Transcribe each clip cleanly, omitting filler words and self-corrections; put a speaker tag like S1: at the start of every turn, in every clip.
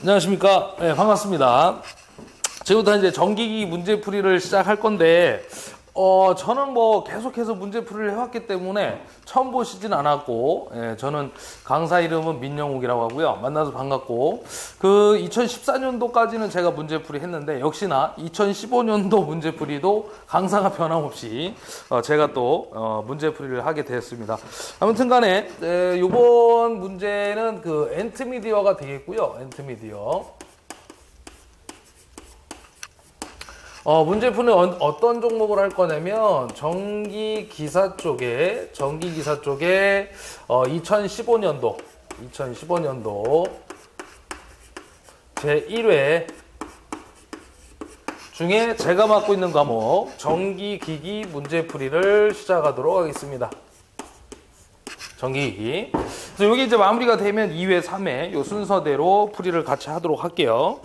S1: 안녕하십니까. 네, 반갑습니다. 지금부터 이제 전기기 문제풀이를 시작할 건데, 저는 뭐 계속해서 문제풀이를 해왔기 때문에 처음 보시진 않았고, 저는 강사 이름은 민영욱이라고 하고요. 만나서 반갑고, 그 2014년도까지는 제가 문제풀이 했는데, 역시나 2015년도 문제풀이도 강사가 변함없이 제가 또 문제풀이를 하게 되었습니다. 아무튼 간에, 이번 문제는 그 엔트미디어가 되겠고요. 엔트미디어. 문제풀이는 어떤 종목을 할 거냐면 전기기사 쪽에 2015년도 제1회 중에 제가 맡고 있는 과목 전기기기 문제풀이를 시작하도록 하겠습니다. 전기기기. 그래서 여기 이제 마무리가 되면 2회, 3회 요 순서대로 풀이를 같이 하도록 할게요.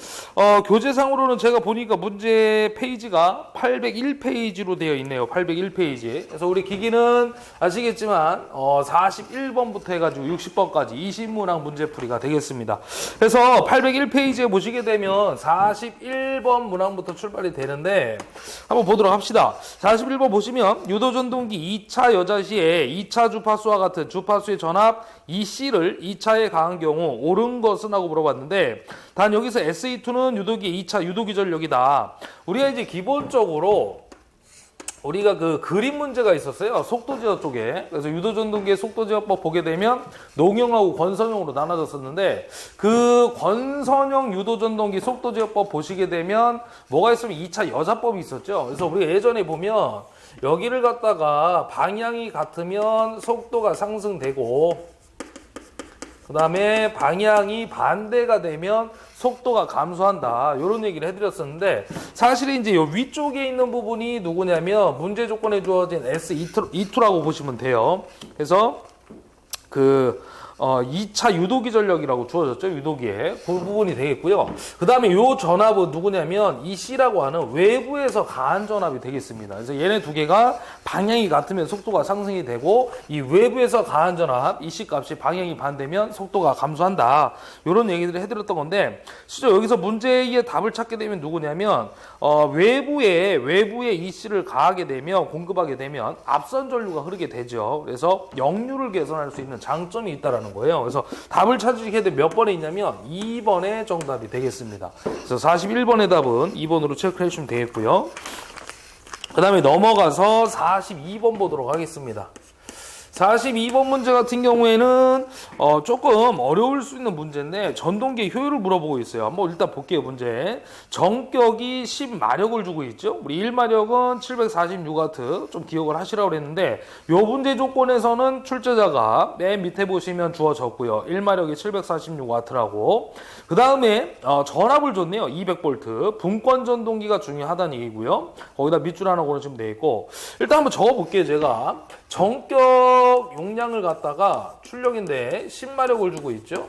S1: 교재상으로는 제가 보니까 문제 페이지가 801페이지로 되어 있네요. 801페이지. 그래서 우리 기기는 아시겠지만 41번부터 해가지고 60번까지 20문항 문제풀이가 되겠습니다. 그래서 801페이지에 보시게 되면 41번 문항부터 출발이 되는데 한번 보도록 합시다. 41번 보시면 유도전동기 2차 여자 시에 2차 주파수와 같은 주파수의 전압 EC를 2차에 가한 경우 옳은 것은 하고 물어봤는데, 단 여기서 SE2는 유도기 2차 유도기 전력이다. 우리가 이제 기본적으로 우리가 그 그림 문제가 있었어요. 속도제어 쪽에. 그래서 유도전동기의 속도제어법 보게 되면 농형하고 권선형으로 나눠졌었는데, 그 권선형 유도전동기 속도제어법 보시게 되면 뭐가 있으면 2차 여자법이 있었죠. 그래서 우리가 예전에 보면 여기를 갖다가 방향이 같으면 속도가 상승되고, 그 다음에 방향이 반대가 되면 속도가 감소한다. 이런 얘기를 해드렸었는데, 사실 이제 이 위쪽에 있는 부분이 누구냐면 문제 조건에 주어진 SE2라고 보시면 돼요. 그래서 2차 유도기 전력이라고 주어졌죠. 유도기에. 그 부분이 되겠고요. 그 다음에 요 전압은 누구냐면 EC라고 하는 외부에서 가한 전압이 되겠습니다. 그래서 얘네 두 개가 방향이 같으면 속도가 상승이 되고, 이 외부에서 가한 전압, EC 값이 방향이 반대면 속도가 감소한다. 요런 얘기들을 해드렸던 건데, 실제 여기서 문제의 답을 찾게 되면 누구냐면, 외부에 EC를 가하게 되면, 공급하게 되면 앞선 전류가 흐르게 되죠. 그래서 역류를 개선할 수 있는 장점이 있다라는 거예요. 그래서 답을 찾으시게 되면 몇 번에 있냐면 2번의 정답이 되겠습니다. 그래서 41번의 답은 2번으로 체크해 주시면 되겠고요. 그 다음에 넘어가서 42번 보도록 하겠습니다. 42번 문제 같은 경우에는 조금 어려울 수 있는 문제인데, 전동기의 효율을 물어보고 있어요. 한번 일단 볼게요. 문제. 전격이 10마력을 주고 있죠. 우리 1마력은 746W 좀 기억을 하시라고 그랬는데, 요 문제 조건에서는 출제자가 맨 밑에 보시면 주어졌고요. 1마력이 746W라고. 그 다음에 전압을 줬네요. 200V. 분권 전동기가 중요하다는 얘기고요. 거기다 밑줄 하나 걸어주면 되겠고, 일단 한번 적어볼게요. 제가 전격 용량을 갖다가 출력인데 10마력을 주고 있죠.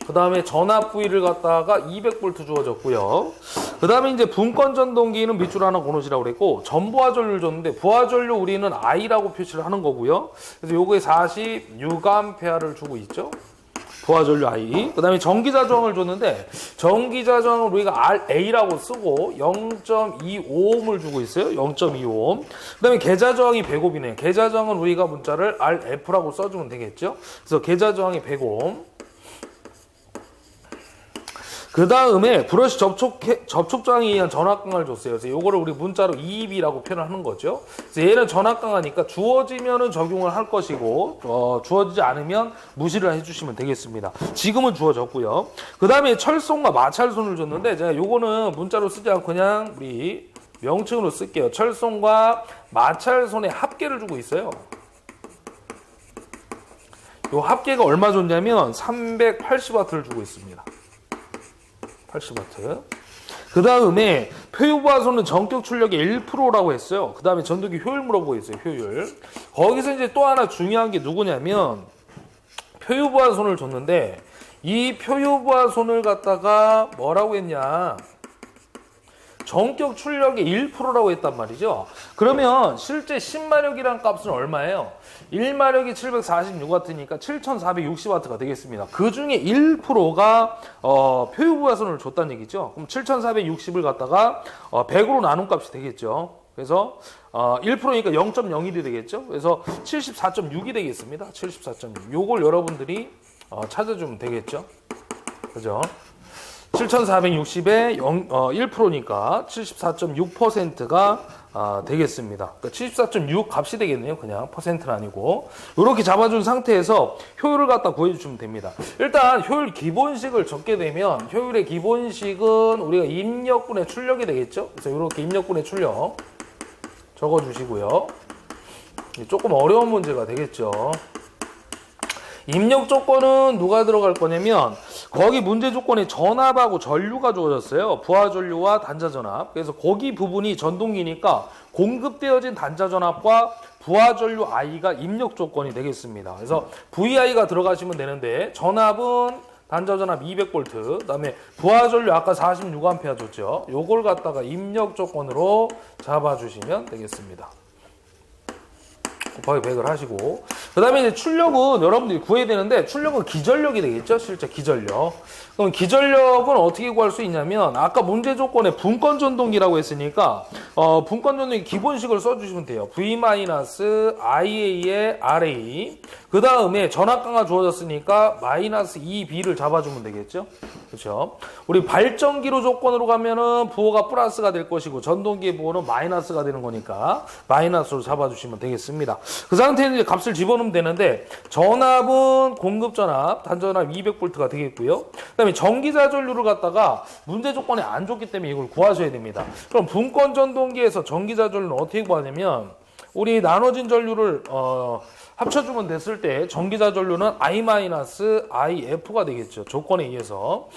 S1: 그 다음에 전압 부위를 갖다가 200V 주어졌고요. 그 다음에 이제 분권 전동기는 밑줄 하나 걸어주라고 그랬고, 전부하 전류를 줬는데 부하 전류 우리는 I라고 표시를 하는 거고요. 그래서 요거에 46A를 주고 있죠. 부하전류 I. 그 다음에 전기자저항을 줬는데, 전기자저항을 우리가 RA라고 쓰고 0.25ohm을 주고 있어요. 0.25ohm. 그 다음에 계자저항이 100ohm이네요. 계자저항은 우리가 문자를 RF라고 써주면 되겠죠. 그래서 계자저항이 100ohm. 그 다음에 브러쉬 접촉저항에 의한 전압강을 줬어요. 그래서 요거를 우리 문자로 EEB라고 표현하는 거죠. 그래서 얘는 전압강하니까 주어지면은 적용을 할 것이고, 주어지지 않으면 무시를 해주시면 되겠습니다. 지금은 주어졌고요. 그 다음에 철손과 마찰손을 줬는데, 제가 요거는 문자로 쓰지 않고 그냥 우리 명칭으로 쓸게요. 철손과 마찰손의 합계를 주고 있어요. 요 합계가 얼마 줬냐면 380W를 주고 있습니다. 80W. 그 다음에 표유부하손은 전격 출력의 1%라고 했어요. 그 다음에 전동기 효율 물어보고 있어요. 효율. 거기서 이제 또 하나 중요한 게 누구냐면, 표유부하손을 줬는데, 이 표유부하손을 갖다가 뭐라고 했냐, 전격 출력의 1%라고 했단 말이죠. 그러면 실제 10마력이라는 값은 얼마예요? 1마력이 746W니까 7460W가 되겠습니다. 그 중에 1%가 표유부하선을 줬다는 얘기죠. 그럼 7460을 갖다가 100으로 나눈 값이 되겠죠. 그래서 1%니까 0.01이 되겠죠. 그래서 74.6이 되겠습니다. 74.6. 요걸 여러분들이 찾아주면 되겠죠. 그죠? 7460에 1%니까 74.6%가 되겠습니다. 그러니까 74.6 값이 되겠네요. 그냥 퍼센트는 아니고. 이렇게 잡아준 상태에서 효율을 갖다 구해주시면 됩니다. 일단 효율 기본식을 적게 되면 효율의 기본식은 우리가 입력분의 출력이 되겠죠. 그래서 이렇게 입력분의 출력 적어주시고요. 조금 어려운 문제가 되겠죠. 입력 조건은 누가 들어갈 거냐면 거기 문제 조건에 전압하고 전류가 주어졌어요. 부하 전류와 단자 전압. 그래서 거기 부분이 전동기니까 공급되어진 단자 전압과 부하 전류 I가 입력 조건이 되겠습니다. 그래서 VI가 들어가시면 되는데 전압은 단자 전압 200V, 그다음에 부하 전류 아까 46A 줬죠. 요걸 갖다가 입력 조건으로 잡아주시면 되겠습니다. 곱하기 100을 하시고, 그 다음에 이제 출력은 여러분들이 구해야 되는데, 출력은 기전력이 되겠죠? 실제 기전력. 그럼 기전력은 어떻게 구할 수 있냐면, 아까 문제 조건에 분권 전동기라고 했으니까, 분권 전동기 기본식을 써주시면 돼요. V-IA의 RA. 그 다음에 전압강가 주어졌으니까, 마이너스 2B를 잡아주면 되겠죠? 그렇죠? 우리 발전기로 조건으로 가면은, 부호가 플러스가 될 것이고, 전동기의 부호는 마이너스가 되는 거니까, 마이너스로 잡아주시면 되겠습니다. 그 상태에는 이제 값을 집어넣으면 되는데 전압은 공급 전압, 단전압 200V가 되겠고요. 그다음에 전기자 전류를 갖다가 문제 조건에 안 줬기 때문에 이걸 구하셔야 됩니다. 그럼 분권 전동기에서 전기자 전류는 어떻게 구하냐면 우리 나눠진 전류를 합쳐주면 됐을 때 전기자 전류는 I-IF가 되겠죠. 조건에 의해서.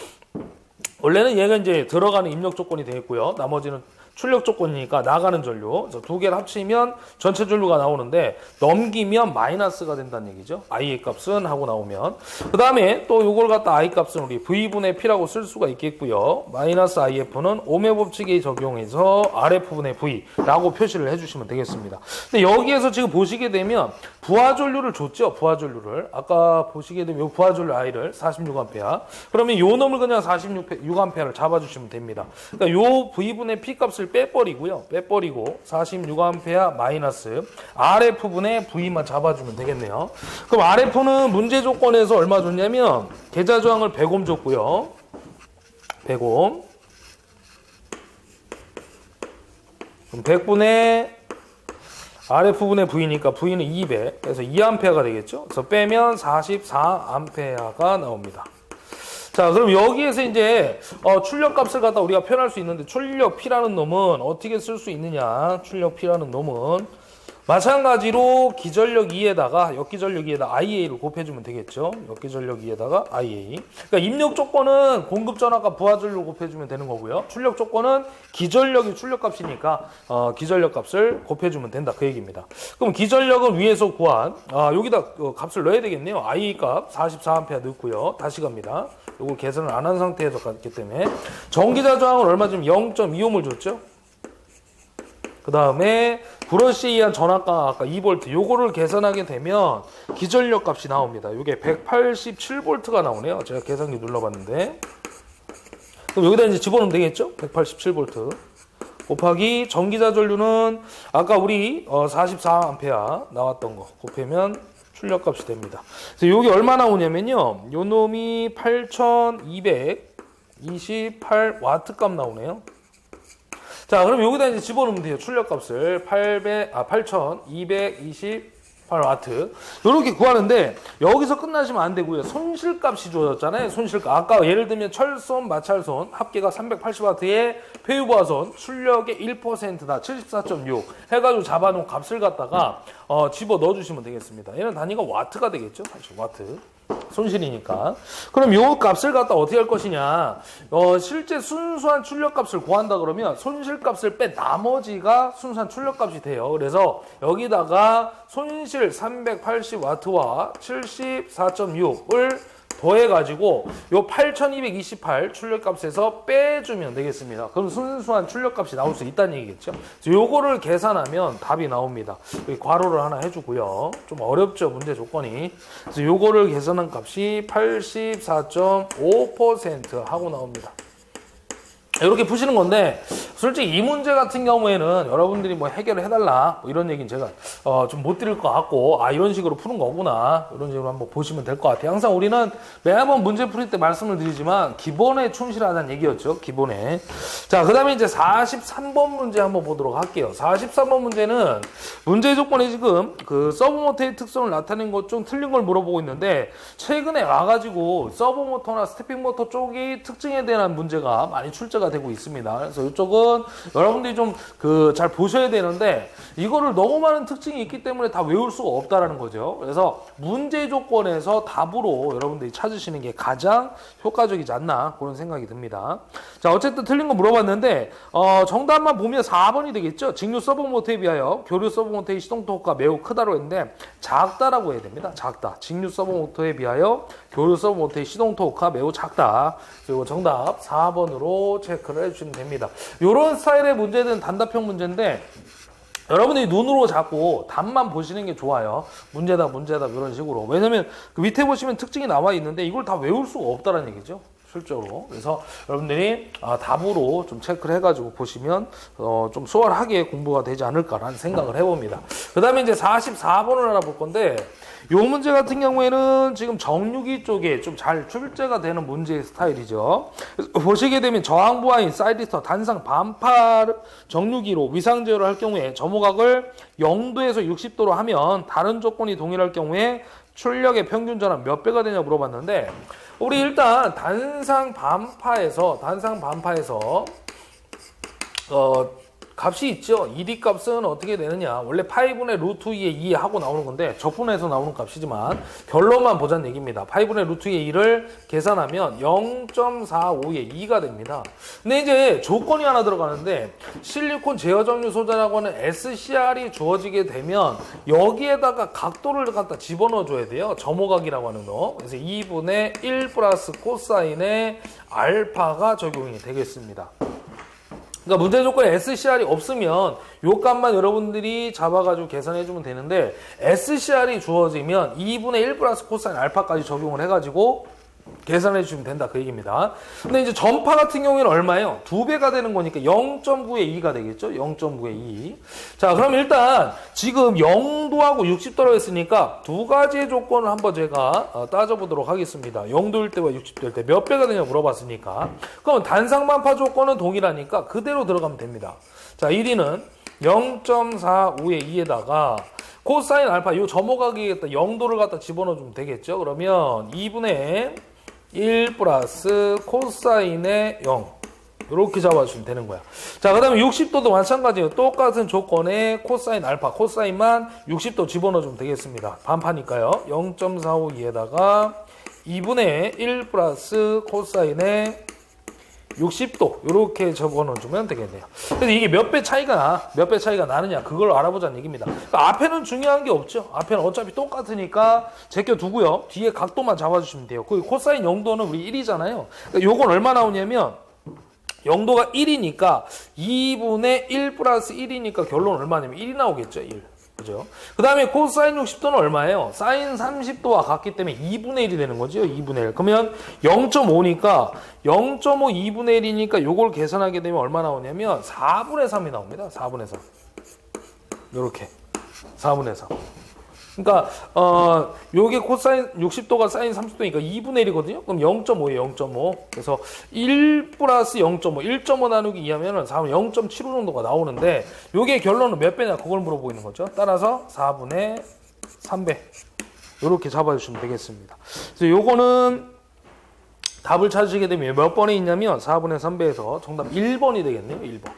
S1: 원래는 얘가 이제 들어가는 입력 조건이 되겠고요. 나머지는 출력 조건이니까 나가는 전류. 두 개를 합치면 전체 전류가 나오는데 넘기면 마이너스가 된다는 얘기죠. I의 값은 하고 나오면. 그 다음에 또 이걸 갖다 I 값은 우리 V분의 P라고 쓸 수가 있겠고요. 마이너스 IF는 오메 법칙에 적용해서 RF분의 V라고 표시를 해주시면 되겠습니다. 근데 여기에서 지금 보시게 되면 부하 전류를 줬죠. 부하 전류를. 아까 보시게 되면 이 부하 전류 I를 46A. 그러면 요 놈을 그냥 46A를 잡아주시면 됩니다. 그러니까 요 V분의 P 값을 빼버리고요. 빼버리고 46A 마이너스 RF분의 V만 잡아주면 되겠네요. 그럼 RF는 문제 조건에서 얼마 줬냐면 계좌 저항을 100옴 줬고요. 100옴. 그럼 100분의 RF분의 V니까 V는 200. 그래서 2A가 되겠죠. 그래서 빼면 44A가 나옵니다. 자, 그럼 여기에서 이제 출력 값을 갖다 우리가 표현할 수 있는데 출력 P라는 놈은 어떻게 쓸 수 있느냐? 출력 P라는 놈은 마찬가지로 기전력 2에다가 역기전력 2에다가 IA를 곱해주면 되겠죠. 역기전력 2에다가 IA. 그러니까 입력 조건은 공급 전압과 부하 전류 곱해주면 되는 거고요. 출력 조건은 기전력이 출력 값이니까 기전력 값을 곱해주면 된다 그 얘기입니다. 그럼 기전력은 위에서 구한 여기다 값을 넣어야 되겠네요. IA 값 44A 넣고요. 다시 갑니다. 이걸 계산을 안 한 상태에서 갔기 때문에 전기자 저항은 얼마 좀 0.25를 줬죠. 그 다음에 브러쉬에 의한 전압강 아까 2V 요거를 계산하게 되면 기전력 값이 나옵니다. 이게 187V가 나오네요. 제가 계산기 눌러봤는데 그럼 여기다 이제 집어넣으면 되겠죠. 187V 곱하기 전기자 전류는 아까 우리 44A 나왔던 거 곱하면 출력 값이 됩니다. 그래서 요게 얼마 나오냐면요. 요 놈이 8228W 값 나오네요. 자, 그럼 여기다 이제 집어넣으면 돼요. 출력 값을 8228W. 이렇게 구하는데 여기서 끝나시면 안 되고요. 손실값이 주어졌잖아요. 손실값. 아까 예를 들면 철손, 마찰손 합계가 380W의 폐유부하선 출력의 1%다. 74.6 해가지고 잡아놓은 값을 갖다가 집어 넣어주시면 되겠습니다. 얘는 단위가 와트가 되겠죠. 사실 와트. 손실이니까. 그럼 요 값을 갖다 어떻게 할 것이냐. 실제 순수한 출력값을 구한다 그러면 손실값을 뺀 나머지가 순수한 출력값이 돼요. 그래서 여기다가 손실 380W와 74.6을 더해가지고 요 8228 출력값에서 빼주면 되겠습니다. 그럼 순수한 출력값이 나올 수 있다는 얘기겠죠. 요거를 계산하면 답이 나옵니다. 여기 괄호를 하나 해주고요. 좀 어렵죠, 문제 조건이. 그래서 요거를 계산한 값이 84.5% 하고 나옵니다. 이렇게 푸시는 건데, 솔직히 이 문제 같은 경우에는 여러분들이 뭐 해결을 해달라 뭐 이런 얘기는 제가 좀 못 드릴 것 같고, 이런 식으로 푸는 거구나, 이런 식으로 한번 보시면 될 것 같아요. 항상 우리는 매번 문제 풀 때 말씀을 드리지만 기본에 충실하다는 얘기였죠. 기본에. 자, 그 다음에 이제 43번 문제 한번 보도록 할게요. 43번 문제는 문제 조건에 지금 그 서브모터의 특성을 나타낸 것 중 틀린 걸 물어보고 있는데, 최근에 와가지고 서브모터나 스태핑모터 쪽이 특징에 대한 문제가 많이 출제가 되고 있습니다. 그래서 이쪽은 여러분들이 좀 잘 보셔야 되는데, 이거를 너무 많은 특징이 있기 때문에 다 외울 수가 없다라는 거죠. 그래서 문제 조건에서 답으로 여러분들이 찾으시는 게 가장 효과적이지 않나 그런 생각이 듭니다. 자, 어쨌든 틀린 거 물어봤는데 정답만 보면 4번이 되겠죠. 직류 서브모터에 비하여 교류 서브모터의 시동 토크가 매우 크다고 했는데 작다라고 해야 됩니다. 작다. 직류 서브모터에 비하여 교류 서브모터의 시동 토크가 매우 작다. 그리고 정답 4번으로 체크를 해주시면 됩니다. 이런 스타일의 문제는 단답형 문제인데, 여러분들이 눈으로 잡고 답만 보시는 게 좋아요. 문제답 이런 식으로. 왜냐면 그 밑에 보시면 특징이 나와 있는데 이걸 다 외울 수가 없다는 얘기죠. 실제로. 그래서 여러분들이 답으로 좀 체크를 해가지고 보시면 좀 수월하게 공부가 되지 않을까라는 생각을 해봅니다. 그 다음에 이제 44번을 알아볼 건데, 이 문제 같은 경우에는 지금 정유기 쪽에 좀 잘 출제가 되는 문제의 스타일이죠. 보시게 되면 저항부하인 사이리스터 단상 반파 정유기로 위상 제어를 할 경우에 점호각을 0도에서 60도로 하면 다른 조건이 동일할 경우에 출력의 평균 전압 몇 배가 되냐 물어봤는데, 우리 일단 단상 반파에서 값이 있죠. ED 값은 어떻게 되느냐. 원래 파이분의 루트 2의 2 하고 나오는 건데 적분해서 나오는 값이지만 결론만 보자는 얘기입니다. 파이분의 루트 2의 2를 계산하면 0.45의 2가 됩니다. 근데 이제 조건이 하나 들어가는데, 실리콘 제어 정류 소재라고 하는 SCR이 주어지게 되면 여기에다가 각도를 갖다 집어넣어 줘야 돼요. 점호각이라고 하는 거. 그래서 2분의 1 플러스 코사인의 알파가 적용이 되겠습니다. 그러니까 문제 조건에 SCR이 없으면 요 값만 여러분들이 잡아가지고 계산해주면 되는데, SCR이 주어지면 2분의 1 플러스 코사인 알파까지 적용을 해가지고 계산해 주시면 된다, 그 얘기입니다. 근데 이제 전파 같은 경우에는 얼마예요? 2배가 되는 거니까 0.9의 2가 되겠죠? 0.9의 2. 자, 그럼 일단 지금 0도하고 60도라고 했으니까 두 가지의 조건을 한번 제가 따져보도록 하겠습니다. 0도일 때와 60도일 때 몇 배가 되냐 물어봤으니까. 그럼 단상반파 조건은 동일하니까 그대로 들어가면 됩니다. 자, 1위는 0.45의 2에다가 코사인 알파, 요 점호각에 0도를 갖다 집어넣어 주면 되겠죠? 그러면 2분의 1 플러스 코사인의 0. 이렇게 잡아주시면 되는 거야. 자, 그 다음에 60도도 마찬가지예요. 똑같은 조건에 코사인 알파, 코사인만 60도 집어넣어 주면 되겠습니다. 반파니까요. 0.452에다가 2분의 1 플러스 코사인의 60도 이렇게 적어넣어주면 되겠네요. 그래서 이게 몇 배 차이가 나느냐, 그걸 알아보자는 얘기입니다. 그러니까 앞에는 중요한 게 없죠. 앞에는 어차피 똑같으니까 제껴두고요. 뒤에 각도만 잡아주시면 돼요. 그 코사인 0도는 우리 1이잖아요. 그러니까 요건 얼마 나오냐면 0도가 1이니까 2분의 1 플러스 1이니까 결론 얼마냐면 1이 나오겠죠. 1. 그죠? 그 다음에 코사인 60도는 얼마예요? 사인 30도와 같기 때문에 2분의 1이 되는 거죠. 2분의 1. 그러면 0.5니까 0.5 2분의 1이니까 요걸 계산하게 되면 얼마 나오냐면 4분의 3이 나옵니다. 4분의 3. 요렇게. 4분의 3. 그러니까 요게 코사인 60도가 사인 30도니까 2분의 1이거든요. 그럼 0.5예요. 0.5. 그래서 1 플러스 0.5, 1.5 나누기 2하면은 0.75 정도가 나오는데, 요게 결론은 몇 배냐 그걸 물어보고 있는 거죠. 따라서 4분의 3배. 요렇게 잡아주시면 되겠습니다. 그래서 요거는 답을 찾으시게 되면 몇 번에 있냐면 4분의 3배에서 정답 1번이 되겠네요. 1번.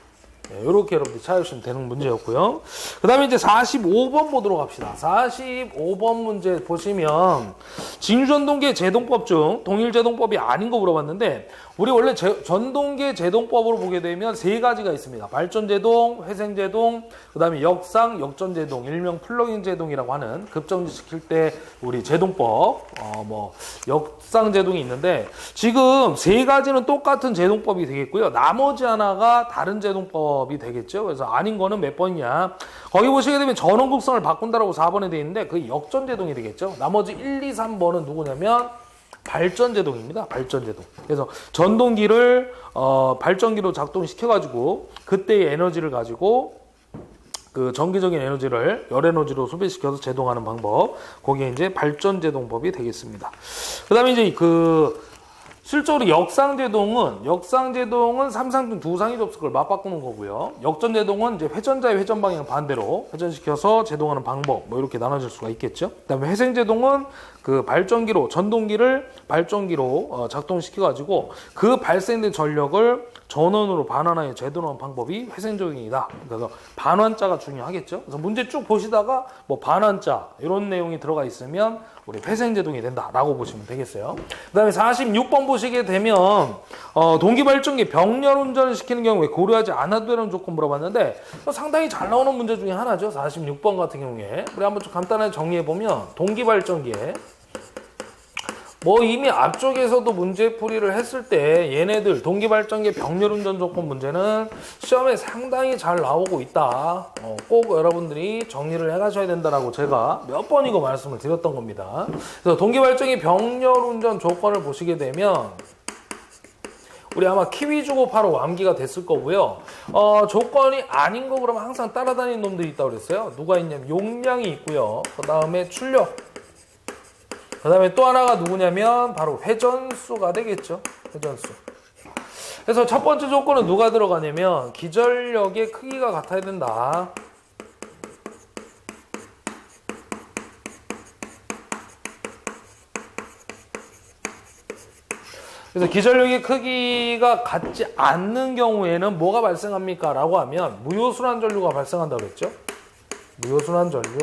S1: 이렇게 여러분들이 찾으시면 되는 문제였고요. 그 다음에 이제 45번 보도록 합시다. 45번 문제 보시면 직류전동계 제동법 중 동일제동법이 아닌 거 물어봤는데 우리 원래 전동계 제동법으로 보게 되면 세 가지가 있습니다. 발전제동, 회생제동, 그 다음에 역상, 역전제동, 일명 플러그인 제동이라고 하는 급정지 시킬 때 우리 제동법, 역상제동이 있는데 지금 세 가지는 똑같은 제동법이 되겠고요. 나머지 하나가 다른 제동법이 되겠죠. 그래서 아닌 거는 몇 번이냐. 거기 보시게 되면 전원극성을 바꾼다라고 4번에 되어 있는데 그게 역전제동이 되겠죠. 나머지 1, 2, 3번은 누구냐면 발전제동입니다. 발전제동. 그래서 전동기를 발전기로 작동시켜가지고 그때의 에너지를 가지고 그 전기적인 에너지를 열 에너지로 소비시켜서 제동하는 방법. 그게 이제 발전제동법이 되겠습니다. 그 다음에 이제 실제로 역상제동은 삼상중 두 상위 접속을 맞바꾸는 거고요. 역전제동은 이제 회전자의 회전 방향 반대로 회전시켜서 제동하는 방법 이렇게 나눠질 수가 있겠죠. 그다음에 회생제동은 그 발전기로 전동기를 발전기로 작동시켜 가지고 그 발생된 전력을 전원으로 반환하여 제동하는 방법이 회생제동이다. 그래서 반환자가 중요하겠죠. 그래서 문제 쭉 보시다가 반환자 이런 내용이 들어가 있으면 우리 회생제동이 된다라고 보시면 되겠어요. 그 다음에 46번 보시게 되면 동기발전기 병렬 운전을 시키는 경우에 고려하지 않아도 되는 조건 물어봤는데 상당히 잘 나오는 문제 중에 하나죠. 46번 같은 경우에 우리 한번 좀 간단하게 정리해보면 동기발전기에 이미 앞쪽에서도 문제풀이를 했을 때 얘네들 동기발전기 병렬운전 조건 문제는 시험에 상당히 잘 나오고 있다. 꼭 여러분들이 정리를 해가셔야 된다라고 제가 몇 번이고 말씀을 드렸던 겁니다. 그래서 동기발전기 병렬운전 조건을 보시게 되면 우리 아마 키위 주고 바로 암기가 됐을 거고요. 조건이 아닌 거 그러면 항상 따라다니는 놈들이 있다고 그랬어요. 누가 있냐면 용량이 있고요. 그 다음에 출력. 그 다음에 또 하나가 누구냐면 바로 회전수가 되겠죠. 회전수. 그래서 첫 번째 조건은 누가 들어가냐면 기전력의 크기가 같아야 된다. 그래서 기전력의 크기가 같지 않는 경우에는 뭐가 발생합니까? 라고 하면 무효순환 전류가 발생한다고 했죠. 무효순환 전류.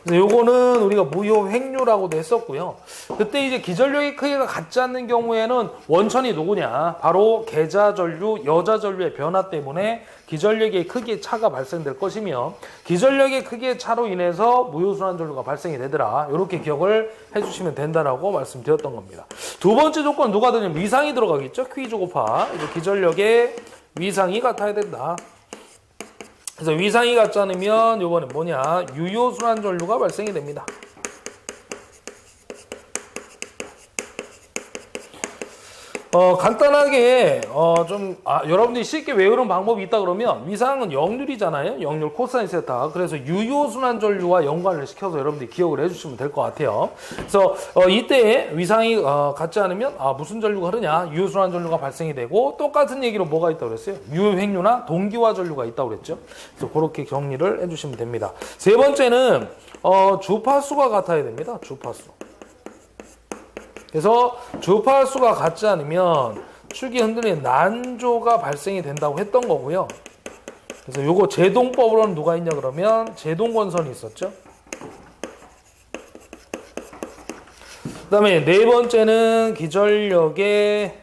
S1: 요거는 우리가 무효 횡류라고도 했었고요. 그때 이제 기전력의 크기가 같지 않는 경우에는 원천이 누구냐? 바로 계자 전류, 여자 전류의 변화 때문에 기전력의 크기의 차가 발생될 것이며 기전력의 크기의 차로 인해서 무효순환 전류가 발생이 되더라. 이렇게 기억을 해주시면 된다라고 말씀드렸던 겁니다. 두 번째 조건 누가 되냐면 위상이 들어가겠죠. Q 조곱하 이제 기전력의 위상이 같아야 된다. 그래서 위상이 같지 않으면 요번에 뭐냐? 유효순환 전류가 발생이 됩니다. 간단하게 여러분들이 쉽게 외우는 방법이 있다 그러면 위상은 역률이잖아요. 역률 코사인 세타. 그래서 유효순환 전류와 연관을 시켜서 여러분들이 기억을 해주시면 될 것 같아요. 그래서 이때 위상이 같지 않으면 무슨 전류가 흐르냐? 유효순환 전류가 발생이 되고 똑같은 얘기로 뭐가 있다고 그랬어요? 유효횡류나 동기화 전류가 있다고 그랬죠. 그래서 그렇게 정리를 해주시면 됩니다. 세 번째는 주파수가 같아야 됩니다. 주파수. 그래서 주파수가 같지 않으면 축이 흔들리는 난조가 발생이 된다고 했던 거고요. 그래서 요거 제동법으로는 누가 있냐 그러면 제동건선이 있었죠. 그 다음에 네 번째는 기전력의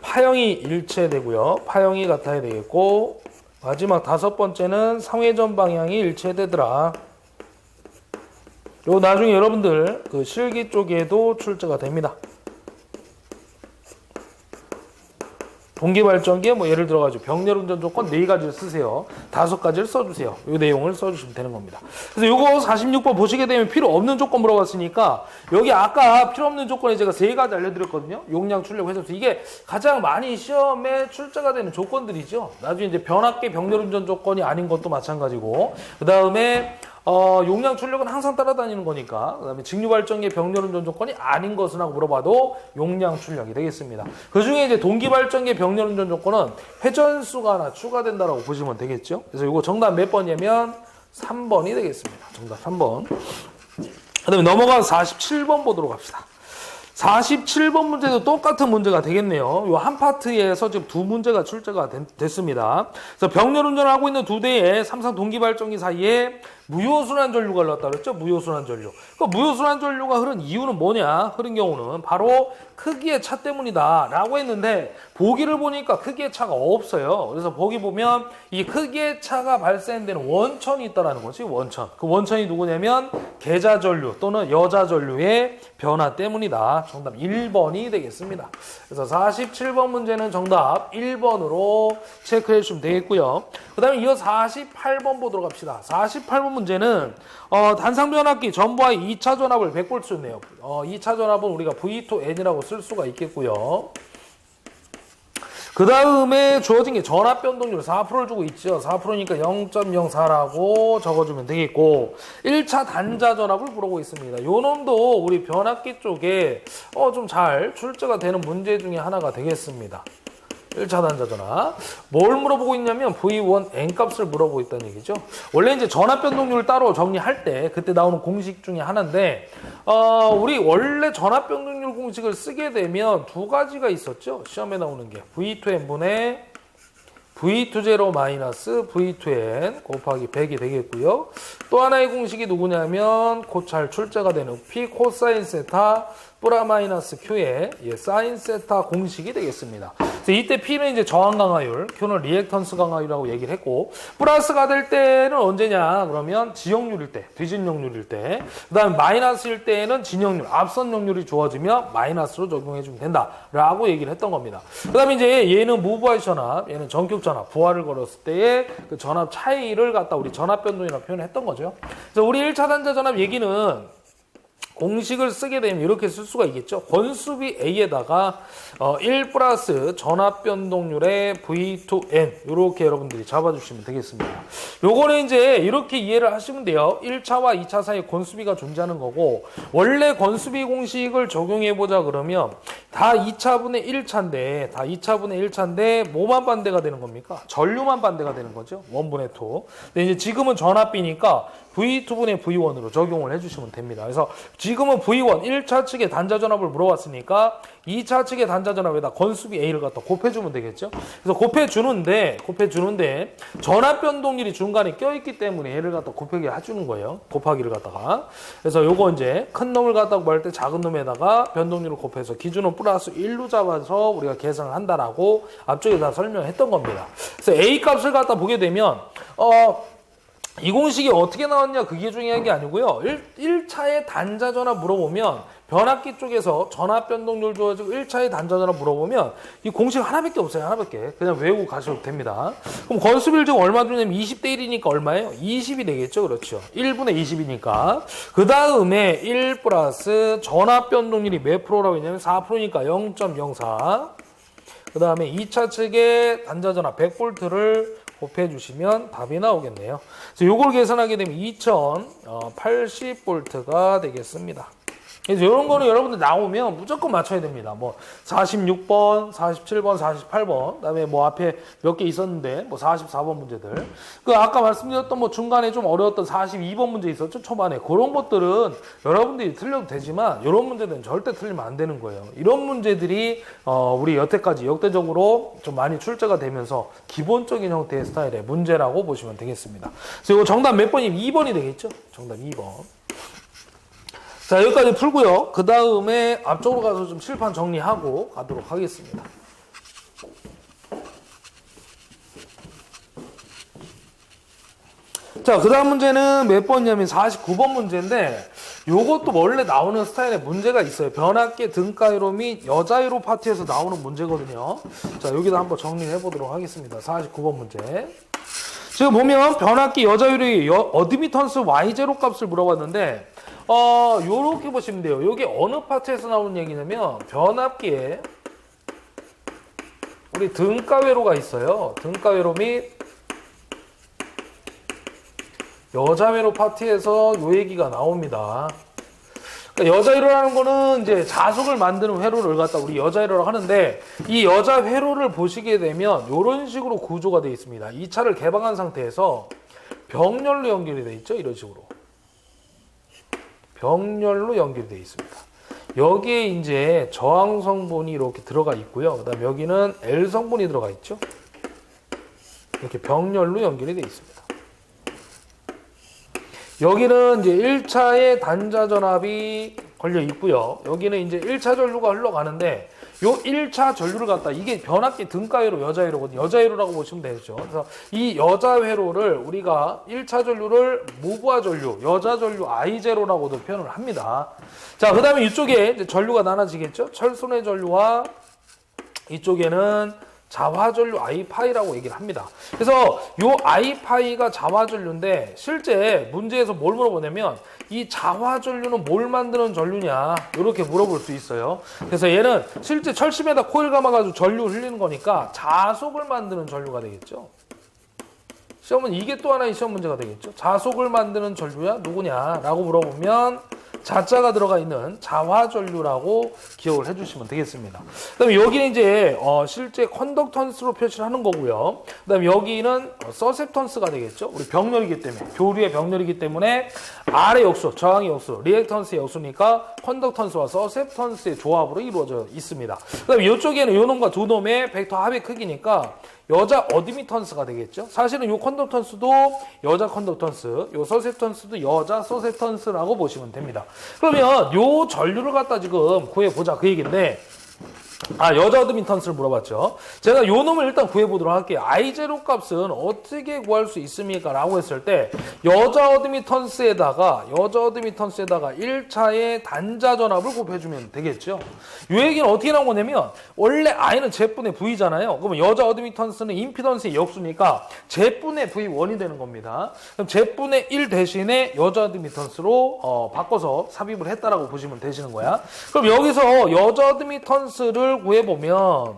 S1: 파형이 일체되고요. 파형이 같아야 되겠고 마지막 다섯 번째는 상회전 방향이 일체되더라. 요 나중에 여러분들 그 실기 쪽에도 출제가 됩니다. 동기발전기에 예를 들어가지고 병렬운전 조건 4가지를 쓰세요. 5가지를 써주세요. 이 내용을 써주시면 되는 겁니다. 그래서 요거 46번 보시게 되면 필요 없는 조건 물어봤으니까 여기 아까 필요 없는 조건에 제가 3가지 알려드렸거든요. 용량, 출력, 회전수. 이게 가장 많이 시험에 출제가 되는 조건들이죠. 나중에 이제 변압계 병렬운전 조건이 아닌 것도 마찬가지고 그 다음에 용량 출력은 항상 따라다니는 거니까 그 다음에 직류발전기의 병렬운전 조건이 아닌 것은 하고 물어봐도 용량 출력이 되겠습니다. 그 중에 이제 동기발전기의 병렬운전 조건은 회전수가 하나 추가된다라고 보시면 되겠죠. 그래서 이거 정답 몇 번이냐면 3번이 되겠습니다. 정답 3번. 그 다음에 넘어가서 47번 보도록 합시다. 47번 문제도 똑같은 문제가 되겠네요. 요 한 파트에서 지금 두 문제가 출제가 됐습니다. 그래서 병렬 운전을 하고 있는 두 대의 삼성 동기발전기 사이에 무효순환 전류가 흘렀다 그랬죠? 무효순환 전류. 그 무효순환 전류가 흐른 이유는 뭐냐? 흐른 경우는 바로 크기의 차 때문이다 라고 했는데 보기를 보니까 크기의 차가 없어요. 그래서 보기 보면 이 크기의 차가 발생되는 원천이 있다라는 거지. 원천. 그 원천이 누구냐면 계자 전류 또는 여자 전류의 변화 때문이다. 정답 1번이 되겠습니다. 그래서 47번 문제는 정답 1번으로 체크해 주시면 되겠고요. 그 다음에 이어 48번 보도록 합시다. 48번 문제는 단상변압기 전부와의 2차 전압을 100V 줬네요. 2차 전압은 우리가 V2N이라고 쓸 수가 있겠고요. 그 다음에 주어진 게 전압 변동률 4%를 주고 있죠. 4%니까 0.04라고 적어주면 되겠고 1차 단자 전압을 물어보고 있습니다. 요 놈도 우리 변압기 쪽에 좀 잘 출제가 되는 문제 중에 하나가 되겠습니다. 1차 단자 전압. 뭘 물어보고 있냐면 V1N 값을 물어보고 있다는 얘기죠. 원래 이제 전압 변동률을 따로 정리할 때 그때 나오는 공식 중에 하나인데 우리 원래 전압 변동률 공식을 쓰게 되면 두 가지가 있었죠. 시험에 나오는 게 V2N분의 V20 마이너스 V2N 곱하기 100이 되겠고요. 또 하나의 공식이 누구냐면 곧 잘 출제가 되는 P 코사인 세타 뿌라 마이너스 Q의 사인 세타 공식이 되겠습니다. 그래서 이때 P는 이제 저항 강화율, Q는 리액턴스 강화율이라고 얘기를 했고, 플러스가 될 때는 언제냐? 그러면 지역률일 때, 뒤진역률일 때, 그 다음에 마이너스일 때는 진역률, 앞선역률이 주어지면 마이너스로 적용해주면 된다라고 얘기를 했던 겁니다. 그 다음에 이제 얘는 무부하 전압, 얘는 전격 전압, 부하를 걸었을 때의 그 전압 차이를 갖다 우리 전압 변동이라고 표현했던 거죠. 그래서 우리 1차 단자 전압 얘기는 공식을 쓰게 되면 이렇게 쓸 수가 있겠죠. 권수비 A에다가 1 플러스 전압 변동률의 V2N 이렇게 여러분들이 잡아주시면 되겠습니다. 요거는 이제 이렇게 이해를 하시면 돼요. 1차와 2차 사이에 권수비가 존재하는 거고 원래 권수비 공식을 적용해보자 그러면 다 2차분의 1차인데 다 2차분의 1차인데 뭐만 반대가 되는 겁니까? 전류만 반대가 되는 거죠. 1분의 2. 근데 이제 지금은 전압비니까 V2분의 V1으로 적용을 해주시면 됩니다. 그래서 지금은 V1, 1차 측의 단자 전압을 물어봤으니까 2차 측의 단자 전압에다 건수비 A를 갖다 곱해주면 되겠죠. 그래서 곱해주는데 전압 변동률이 중간에 껴있기 때문에 얘를 갖다 곱하기 해주는 거예요. 곱하기를 갖다가. 그래서 요거 이제 큰 놈을 갖다 구할 때 작은 놈에다가 변동률을 곱해서 기준은 플러스 1로 잡아서 우리가 계산을 한다라고 앞쪽에 다 설명했던 겁니다. 그래서 A 값을 갖다 보게 되면 이 공식이 어떻게 나왔냐 그게 중요한 게 아니고요. 1차의 단자 전압 물어보면 변압기 쪽에서 전압 변동률 주어지고 1차의 단자 전압 물어보면 이 공식 하나밖에 없어요. 하나밖에. 그냥 외우고 가셔도 됩니다. 그럼 건수비를 지금 얼마 주냐면 20대 1이니까 얼마예요? 20이 되겠죠. 그렇죠. 1분의 20이니까. 그 다음에 1 플러스 전압 변동률이 몇 프로라고 했냐면 4%니까 0.04. 그 다음에 2차 측의 단자 전압 100V를 곱해주시면 답이 나오겠네요. 그래서 이걸 계산하게 되면 2080V가 되겠습니다. 그래서 이런 거는 여러분들 나오면 무조건 맞춰야 됩니다. 뭐 46번, 47번, 48번, 그다음에 뭐 앞에 몇 개 있었는데 뭐 44번 문제들. 그 아까 말씀드렸던 뭐 중간에 좀 어려웠던 42번 문제 있었죠, 초반에. 그런 것들은 여러분들이 틀려도 되지만 이런 문제들은 절대 틀리면 안 되는 거예요. 이런 문제들이 우리 여태까지 역대적으로 좀 많이 출제가 되면서 기본적인 형태의 스타일의 문제라고 보시면 되겠습니다. 그래서 이거 정답 몇 번이면 2번이 되겠죠? 정답 2번. 자, 여기까지 풀고요. 그 다음에 앞쪽으로 가서 좀 칠판 정리하고 가도록 하겠습니다. 자, 그 다음 문제는 몇 번이냐면 49번 문제인데 요것도 원래 나오는 스타일의 문제가 있어요. 변압기 등가위로 및 여자위로 파트에서 나오는 문제거든요. 자, 여기다 한번 정리를 해보도록 하겠습니다. 49번 문제. 지금 보면 변압기 여자율이 어드미턴스 Y0 값을 물어봤는데 요렇게 보시면 돼요. 요게 어느 파트에서 나오는 얘기냐면 변압기에 우리 등가회로가 있어요. 등가회로 및 여자회로 파트에서 요 얘기가 나옵니다. 그러니까 여자회로라는 거는 이제 자석을 만드는 회로를 갖다 우리 여자회로라고 하는데 이 여자회로를 보시게 되면 이런 식으로 구조가 되어 있습니다. 이 차를 개방한 상태에서 병렬로 연결이 되어 있죠. 이런 식으로. 병렬로 연결이 되어 있습니다. 여기에 이제 저항 성분이 이렇게 들어가 있고요. 그 다음에 여기는 L 성분이 들어가 있죠. 이렇게 병렬로 연결이 되어 있습니다. 여기는 이제 1차의 단자 전압이 걸려 있고요. 여기는 이제 1차 전류가 흘러가는데 요 1차 전류를 갖다 이게 변압기 등가회로 여자회로거든요. 여자회로라고 보시면 되죠. 그래서 이 여자회로를 우리가 1차 전류를 무부하 전류, 여자 전류 I0라고도 표현을 합니다. 자, 그 다음에 이쪽에 이제 전류가 나눠지겠죠. 철순의 전류와 이쪽에는 자화전류 I파이라고 얘기를 합니다. 그래서 요 I파이가 자화전류인데 실제 문제에서 뭘 물어보냐면 이 자화전류는 뭘 만드는 전류냐 이렇게 물어볼 수 있어요. 그래서 얘는 실제 철심에다 코일 감아가지고 전류 흘리는 거니까 자속을 만드는 전류가 되겠죠. 시험은 이게 또 하나의 시험 문제가 되겠죠. 자속을 만드는 전류야 누구냐라고 물어보면 자자가 들어가 있는 자화전류라고 기억을 해주시면 되겠습니다. 그 다음에 여기는 이제 실제 컨덕턴스로 표시를 하는 거고요. 그 다음에 여기는 서셉턴스가 되겠죠. 우리 병렬이기 때문에 교류의 병렬이기 때문에 R의 역수, 저항의 역수, 리액턴스의 역수니까 컨덕턴스와 서셉턴스의 조합으로 이루어져 있습니다. 그 다음에 이쪽에는 요 놈과 두 놈의 벡터 합의 크기니까 여자 어드미턴스가 되겠죠. 사실은 요 컨덕턴스도 여자 컨덕턴스, 요 서셉턴스도 여자 서셉턴스라고 보시면 됩니다. 그러면 요 전류를 갖다 지금 구해보자 그 얘기인데 여자 어드미턴스를 물어봤죠. 제가 요 놈을 일단 구해보도록 할게요. I0 값은 어떻게 구할 수 있습니까? 라고 했을 때 여자 어드미턴스에다가 1차의 단자 전압을 곱해주면 되겠죠. 요 얘기는 어떻게 나온 거냐면 원래 I는 Z분의 V잖아요. 그러면 여자 어드미턴스는 임피던스의 역수니까 Z분의 V1이 되는 겁니다. 그럼 Z분의 1 대신에 여자 어드미턴스로 바꿔서 삽입을 했다라고 보시면 되시는 거야. 그럼 여기서 여자 어드미턴스를 구해보면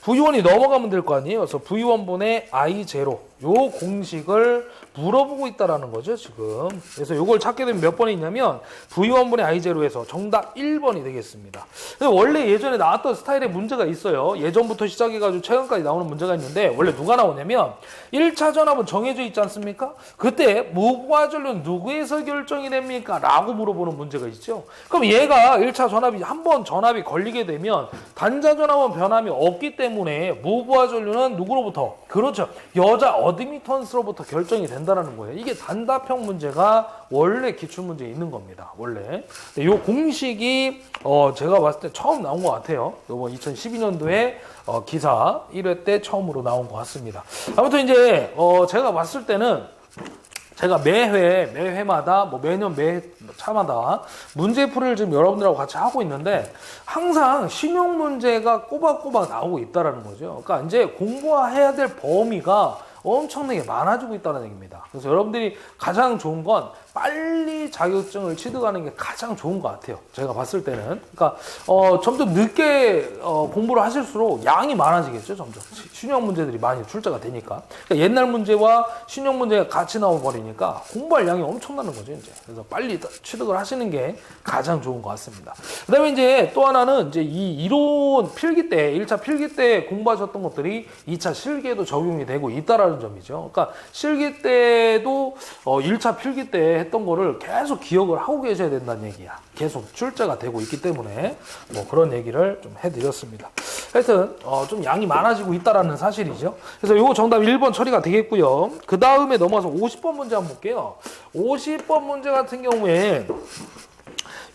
S1: V1이 넘어가면 될 거 아니에요. 그래서 V1분의 I0 요 공식을 물어보고 있다라는 거죠, 지금. 그래서 요걸 찾게 되면 몇 번이 있냐면 V1분의 I0에서 정답 1번이 되겠습니다. 원래 예전에 나왔던 스타일의 문제가 있어요. 예전부터 시작해가지고 최근까지 나오는 문제가 있는데 원래 누가 나오냐면 1차 전압은 정해져 있지 않습니까? 그때 무부하 전류는 누구에서 결정이 됩니까? 라고 물어보는 문제가 있죠. 그럼 얘가 1차 전압이 한번 전압이 걸리게 되면 단자 전압은 변함이 없기 때문에 무부하 전류는 누구로부터? 그렇죠. 여자 어드미턴스로부터 결정이 된다는 거예요. 이게 단답형 문제가 원래 기출문제에 있는 겁니다. 원래. 이 공식이 제가 봤을 때 처음 나온 것 같아요. 이번 2012년도에 기사 1회 때 처음으로 나온 것 같습니다. 아무튼 이제 제가 봤을 때는 제가 매회마다 매년 매차마다 문제풀이를 지금 여러분들하고 같이 하고 있는데 항상 신용 문제가 꼬박꼬박 나오고 있다는 거죠. 그러니까 이제 공부해야 될 범위가 엄청나게 많아지고 있다는 얘기입니다. 그래서 여러분들이 가장 좋은 건 빨리 자격증을 취득하는 게 가장 좋은 것 같아요. 제가 봤을 때는. 그러니까 점점 늦게 공부를 하실수록 양이 많아지겠죠. 점점. 신형 문제들이 많이 출제가 되니까. 그러니까 옛날 문제와 신형 문제가 같이 나와버리니까 공부할 양이 엄청나는 거죠. 이제. 그래서 빨리 취득을 하시는 게 가장 좋은 것 같습니다. 그 다음에 이제 또 하나는 이제 이 이론 필기 때, 1차 필기 때 공부하셨던 것들이 2차 실기에도 적용이 되고 있다라는 점이죠. 그러니까 실기 때도 1차 필기 때 했던 거를 계속 기억을 하고 계셔야 된다는 얘기야. 계속 출제가 되고 있기 때문에 뭐 그런 얘기를 좀 해드렸습니다. 하여튼 좀 양이 많아지고 있다라는 사실이죠. 그래서 요거 정답 1번 처리가 되겠고요. 그 다음에 넘어서 50번 문제 한번 볼게요. 50번 문제 같은 경우에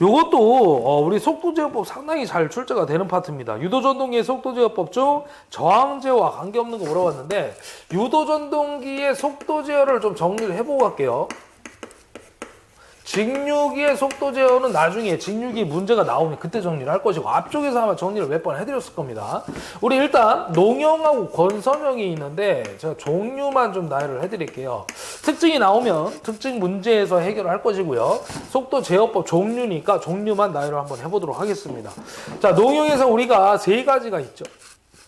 S1: 요것도 우리 속도제어법 상당히 잘 출제가 되는 파트입니다. 유도전동기의 속도제어법 중 저항제어와 관계없는 거 물어봤는데 유도전동기의 속도제어를 좀 정리를 해보고 갈게요. 직류기의 속도 제어는 나중에 직류기 문제가 나오면 그때 정리를 할 것이고 앞쪽에서 아마 정리를 몇 번 해드렸을 겁니다. 우리 일단 농형하고 권선형이 있는데 제가 종류만 좀 나열을 해드릴게요. 특징이 나오면 특징 문제에서 해결을 할 것이고요. 속도 제어법 종류니까 종류만 나열을 한번 해보도록 하겠습니다. 자, 농형에서 우리가 세 가지가 있죠.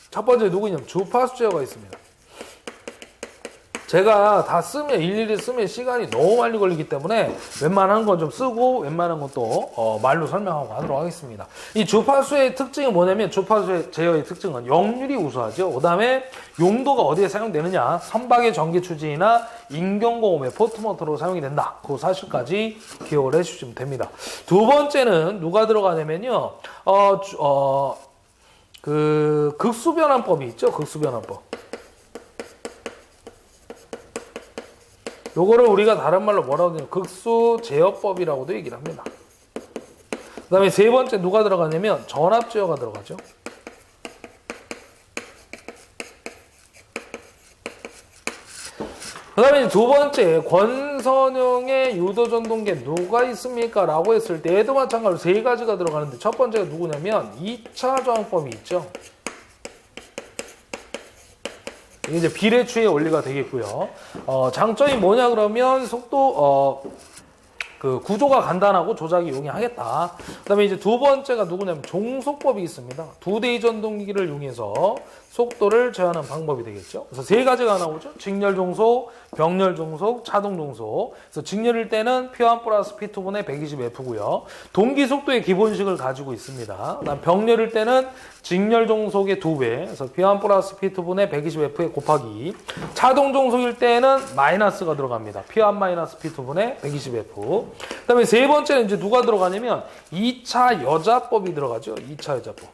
S1: 첫 번째 누구냐면 주파수 제어가 있습니다. 제가 다 쓰면 일일이 쓰면 시간이 너무 많이 걸리기 때문에 웬만한 건 좀 쓰고 웬만한 건 또 말로 설명하고 하도록 하겠습니다. 이 주파수의 특징이 뭐냐면 주파수의 제어의 특징은 역률이 우수하죠. 그 다음에 용도가 어디에 사용되느냐, 선박의 전기 추진이나 인경공업의 포트모터로 사용이 된다. 그 사실까지 기억을 해주시면 됩니다. 두 번째는 누가 들어가냐면요, 그 극수변환법이 있죠. 극수변환법. 요거를 우리가 다른 말로 뭐라고 하냐면 극수제어법이라고도 얘기를 합니다. 그 다음에 세 번째 누가 들어가냐면 전압제어가 들어가죠. 그 다음에 두 번째, 권선형의 유도전동계 누가 있습니까? 라고 했을 때 얘도 마찬가지로 세 가지가 들어가는데 첫 번째가 누구냐면 2차 저항법이 있죠. 이게 이제 비례추의 원리가 되겠고요. 장점이 뭐냐 그러면 속도, 그 구조가 간단하고 조작이 용이하겠다. 그 다음에 이제 두 번째가 누구냐면 종속법이 있습니다. 2대의 전동기기를 이용해서 속도를 제어하는 방법이 되겠죠. 그래서 세 가지가 나오죠. 직렬 종속, 병렬 종속, 차동 종속. 그래서 직렬일 때는 P1 플러스 P2분의 120F고요. 동기 속도의 기본식을 가지고 있습니다. 그다음 병렬일 때는 직렬 종속의 2배, 그래서 P1 플러스 P2분의 120F의 곱하기. 차동 종속일 때는 마이너스가 들어갑니다. P1 마이너스 P2분의 120F. 그다음에 세 번째는 이제 누가 들어가냐면 2차 여자법이 들어가죠. 2차 여자법.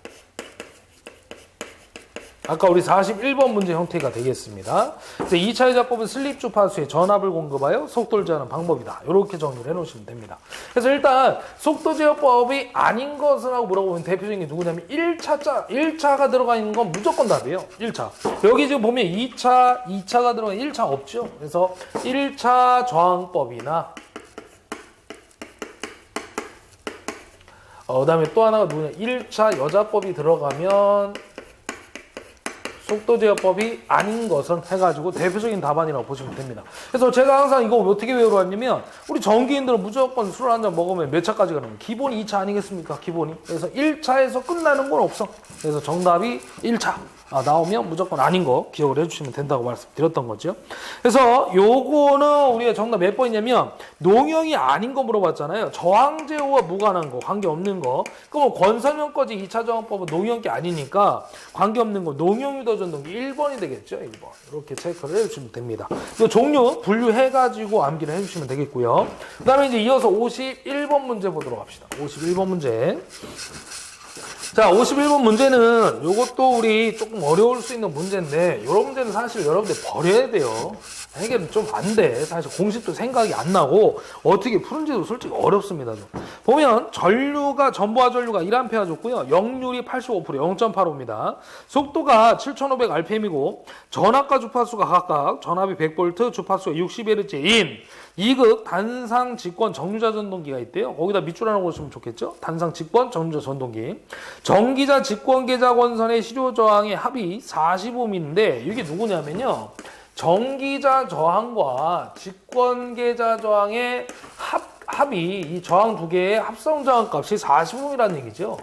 S1: 아까 우리 41번 문제 형태가 되겠습니다. 그래서 2차 여자법은 슬립 주파수에 전압을 공급하여 속도를 제어하는 방법이다. 이렇게 정리를 해놓으시면 됩니다. 그래서 일단 속도 제어법이 아닌 것을 하고 물어보면 대표적인 게 누구냐면 1차가 들어가 있는 건 무조건 답이에요. 1차. 여기 지금 보면 2차가 들어가 있는 1차 없죠. 그래서 1차 저항법이나 그 다음에 또 하나가 누구냐, 1차 여자법이 들어가면 속도제어법이 아닌 것은 해가지고 대표적인 답안이라고 보시면 됩니다. 그래서 제가 항상 이거 어떻게 외우러 왔냐면 우리 전기인들은 무조건 술 한 잔 먹으면 몇 차까지 가는 거예요. 기본이 2차 아니겠습니까? 기본이. 그래서 1차에서 끝나는 건 없어. 그래서 정답이 1차. 나오면 무조건 아닌 거 기억을 해주시면 된다고 말씀드렸던 거죠. 그래서 요거는 우리가 정답 몇 번이냐면 농형이 아닌 거 물어봤잖아요. 저항제어와 무관한 거, 관계없는 거. 그럼 권선형까지 2차 저항법은 농형이 아니니까 관계없는 거, 농형 유도전동기 1번이 되겠죠. 1번. 이렇게 체크를 해주시면 됩니다. 이 종류 분류해가지고 암기를 해주시면 되겠고요. 그 다음에 이제 이어서 51번 문제 보도록 합시다. 51번 문제. 자, 51번 문제는 이것도 우리 조금 어려울 수 있는 문제인데 이런 문제는 사실 여러분들 버려야 돼요. 해결은 좀 안 돼. 사실 공식도 생각이 안 나고 어떻게 푸는지도 솔직히 어렵습니다. 좀. 보면 전부하 전류가 1A 줬고요. 역률이 85%, 0.85입니다. 속도가 7500rpm이고 전압과 주파수가 각각 전압이 100V, 주파수가 60Hz인 2극 단상 직권 정류자 전동기가 있대요. 거기다 밑줄 하나 보시면 좋겠죠. 단상 직권 정류자 전동기. 전기자 직권 계자 권선의 시료 저항의 합이 45mm인데 이게 누구냐면요. 전기자 저항과 직권 계자 저항의 합이 이 저항 두 개의 합성 저항 값이 45mm라는 얘기죠.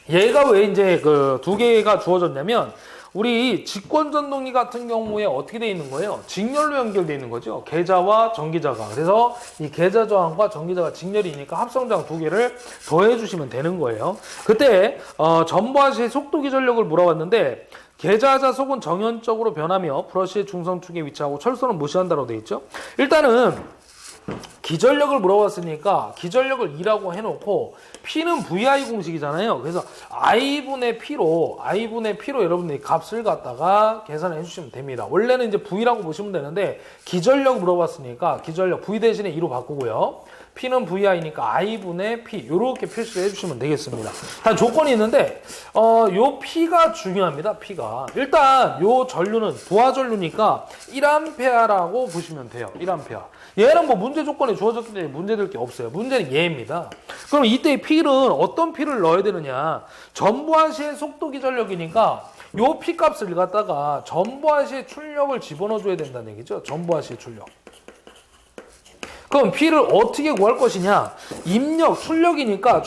S1: 얘가 왜 이제 그 두 개가 주어졌냐면 우리 직권 전동기 같은 경우에 어떻게 돼 있는 거예요? 직렬로 연결되어 있는 거죠. 계자와 전기자가. 그래서 이 계자 저항과 전기자가 직렬이니까 합성 저항 두 개를 더해 주시면 되는 거예요. 그때 전부하시의 속도 기전력을 물어봤는데 계자 자속은 정연적으로 변하며 브러쉬의 중성축에 위치하고 철소는 무시한다고 되어 있죠. 일단은 기전력을 물어봤으니까 기전력을 2라고 해놓고 P는 VI 공식이잖아요. 그래서 I분의 P로 여러분들이 값을 갖다가 계산을 해주시면 됩니다. 원래는 이제 V라고 보시면 되는데 기전력 물어봤으니까 기전력 V 대신에 2로 바꾸고요. P는 VI니까 I분의 P 이렇게 표시를 해주시면 되겠습니다. 단 조건이 있는데 요 P가 중요합니다. P가 일단 요 전류는 부하 전류니까 1A라고 보시면 돼요. 1A. 얘는 뭐 문제 조건에 주어졌기 때문에 문제될 게 없어요. 문제는 얘입니다. 그럼 이때 P는 어떤 P를 넣어야 되느냐? 전부하시의 속도 기전력이니까 요 P 값을 갖다가 전부하시의 출력을 집어넣어 줘야 된다는 얘기죠. 전부하시의 출력. 그럼 P를 어떻게 구할 것이냐? 입력, 출력이니까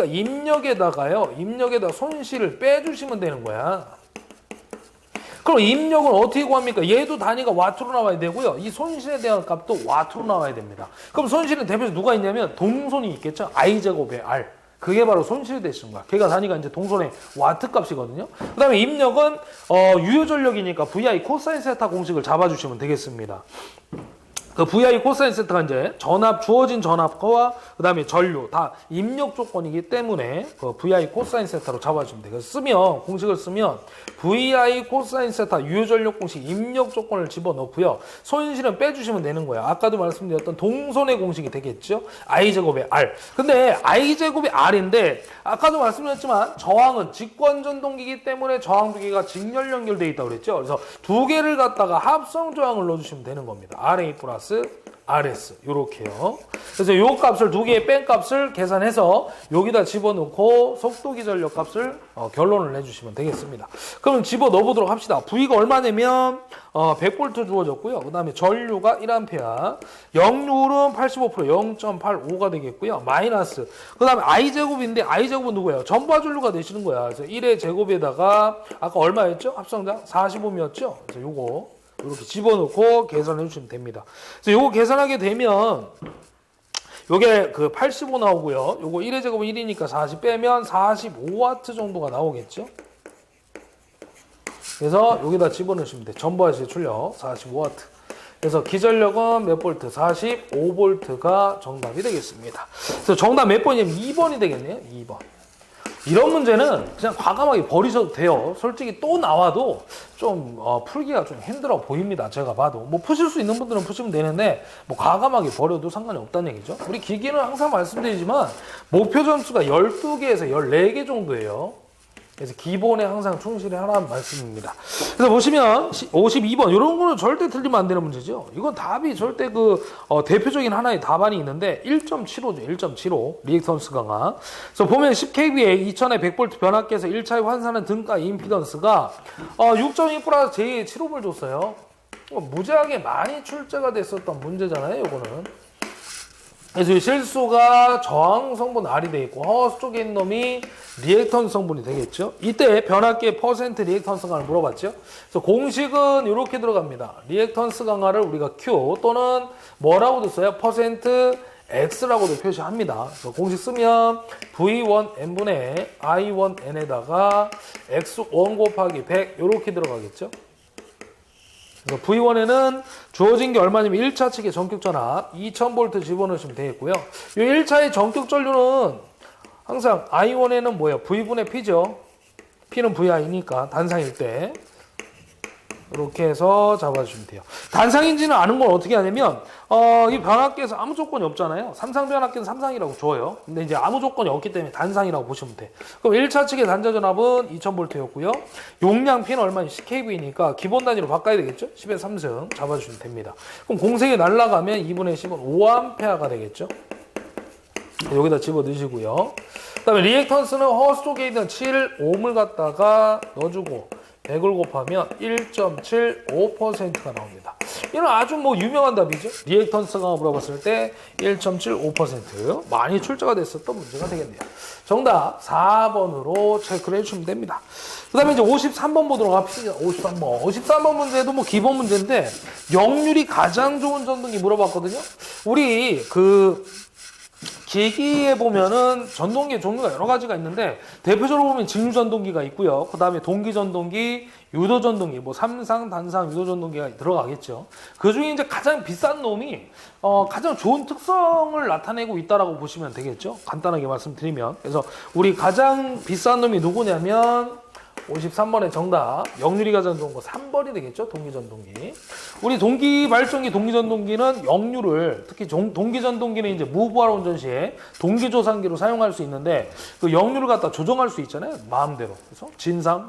S1: 입력에다가 손실을 빼주시면 되는 거야. 그럼 입력은 어떻게 구합니까? 얘도 단위가 와트로 나와야 되고요. 이 손실에 대한 값도 와트로 나와야 됩니다. 그럼 손실은 대표에서 누가 있냐면 동손이 있겠죠? i제곱의 r. 그게 바로 손실이 되시는 거야. 걔가 단위가 이제 동손의 와트 값이거든요. 그 다음에 입력은 유효전력이니까 VI 코사인 세타 공식을 잡아주시면 되겠습니다. 그 VI 코사인 세타가 이제 전압, 주어진 전압과 그 다음에 전류 다 입력 조건이기 때문에 그 VI 코사인 세타로 잡아주면 돼요. 그래서 공식을 쓰면 VI 코사인 세타 유효전력 공식 입력 조건을 집어넣고요. 손실은 빼주시면 되는 거예요. 아까도 말씀드렸던 동선의 공식이 되겠죠. I제곱의 R. 근데 I제곱의 R인데 아까도 말씀드렸지만 저항은 직관전동기이기 때문에 저항 두 개가 직렬 연결되어 있다고 그랬죠. 그래서 두 개를 갖다가 합성 저항을 넣어주시면 되는 겁니다. RA 플러스 RS 요렇게요. 그래서 요 값을 두 개의 뺀 값을 계산해서 여기다 집어넣고 속도기 전력 값을 결론을 내주시면 되겠습니다. 그럼 집어넣어 보도록 합시다. V가 얼마냐면 100V 주어졌고요. 그 다음에 전류가 1A, 역률은 85%, 0.85가 되겠고요. 마이너스. 그 다음에 I제곱인데 I제곱은 누구예요? 전바 전류가 되시는 거야. 그래서 1의 제곱에다가 아까 얼마였죠? 합성장 45였죠? 그래서 요거 이렇게 집어넣고 계산해 주시면 됩니다. 그래서 요거 계산하게 되면 요게 그 85 나오고요. 요거 1의 제곱은 1이니까 40 빼면 45W 정도가 나오겠죠. 그래서 여기다 집어넣으시면 돼요. 전부하시의 출력 45W. 그래서 기전력은 몇 볼트? 45V가 정답이 되겠습니다. 그래서 정답 몇 번이냐면 2번이 되겠네요. 2번. 이런 문제는 그냥 과감하게 버리셔도 돼요. 솔직히 또 나와도 좀 풀기가 좀 힘들어 보입니다. 제가 봐도. 뭐 푸실 수 있는 분들은 푸시면 되는데 뭐 과감하게 버려도 상관이 없다는 얘기죠. 우리 기기는 항상 말씀드리지만 목표 점수가 12개에서 14개 정도예요. 그래서 기본에 항상 충실히 하라는 말씀입니다. 그래서 보시면 52번 이런 거는 절대 틀리면 안 되는 문제죠. 이건 답이 절대 대표적인 하나의 답안이 있는데 1.75죠. 1.75 리액턴스 강화. 그래서 보면 10kV에 2000에 100V 변압기에서 1차에 환산하는 등가 임피던스가 6.2 플러스 제2의 7옴을 줬어요. 무지하게 많이 출제가 됐었던 문제잖아요. 이거는. 그래서 실수가 저항 성분 R이 되어 있고 허스 쪽에 있는 놈이 리액턴스 성분이 되겠죠. 이때 변압기의 퍼센트 리액턴스 강화를 물어봤죠. 그래서 공식은 이렇게 들어갑니다. 리액턴스 강화를 우리가 Q 또는 뭐라고도 써요? 퍼센트 X라고도 표시합니다. 그래서 공식 쓰면 V1N분의 I1N에다가 X1 곱하기 100 이렇게 들어가겠죠. 그래서 V1에는 주어진 게 얼마냐면 1차 측의 전격 전압 2000V 집어넣으시면 되겠고요. 이 1차의 전격 전류는 항상 I1에는 뭐예요? V분의 P죠. P는 VI니까 단상일 때 이렇게 해서 잡아주시면 돼요. 단상인지는 아는 건 어떻게 하냐면 이 변압기에서 아무 조건이 없잖아요. 삼상 변압기는 삼상이라고 줘요. 근데 이제 아무 조건이 없기 때문에 단상이라고 보시면 돼. 그럼 1차 측의 단자 전압은 2000V였고요. 용량 P는 얼마냐? 10kV니까 기본 단위로 바꿔야 되겠죠? 10의 3승 잡아주시면 됩니다. 그럼 공색이 날아가면 2분의 10은 5A가 되겠죠? 여기다 집어 넣으시고요. 그 다음에 리액턴스는 허스 쪽에 있는 7옴을 갖다가 넣어주고 100을 곱하면 1.75%가 나옵니다. 이건 아주 유명한 답이죠. 리액턴스가 물어봤을 때 1.75% 많이 출제가 됐었던 문제가 되겠네요. 정답 4번으로 체크를 해주시면 됩니다. 그 다음에 이제 53번 보도록 합시다. 53번 문제도 기본 문제인데 역률이 가장 좋은 전동기 물어봤거든요. 우리 기기에 보면은 전동기의 종류가 여러 가지가 있는데 대표적으로 보면 직류 전동기가 있고요. 그 다음에 동기 전동기, 유도 전동기, 삼상, 단상, 유도 전동기가 들어가겠죠. 그 중에 이제 가장 비싼 놈이 가장 좋은 특성을 나타내고 있다라고 보시면 되겠죠. 간단하게 말씀드리면. 그래서 우리 가장 비싼 놈이 누구냐면 53번의 정답 역률이 가장 좋은 거 3번이 되겠죠. 동기전동기. 우리 동기 발전기 동기전동기는 역률을 특히 동기전동기는 이제 무부하로 운전 시에 동기조상기로 사용할 수 있는데 그 역률을 갖다 조정할 수 있잖아요. 마음대로. 그래서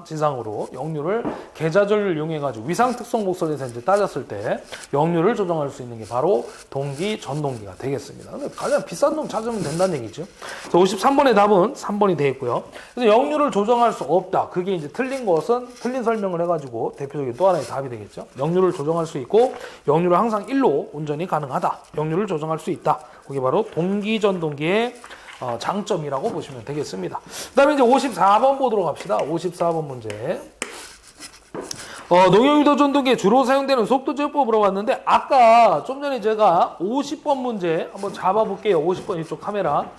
S1: 진상으로 역률을 계좌전류를 이용해 가지고 위상 특성 목소리에서 이제 따졌을 때 역률을 조정할 수 있는 게 바로 동기전동기가 되겠습니다. 근데 가장 비싼 놈 찾으면 된다는 얘기죠. 그래서 53번의 답은 3번이 되겠고요. 그래서 역률을 조정할 수 없다. 그게 이제 틀린 것은 틀린 설명을 해가지고 대표적인 또 하나의 답이 되겠죠. 역률을 조정할 수 있고 역률을 항상 1로 운전이 가능하다. 역률을 조정할 수 있다. 그게 바로 동기전동기의 장점이라고 보시면 되겠습니다. 그 다음에 이제 54번 보도록 합시다. 54번 문제. 농용유도 전동기에 주로 사용되는 속도 제어법 물어봤는데 아까 좀 전에 제가 50번 문제 한번 잡아볼게요. 50번 이쪽 카메라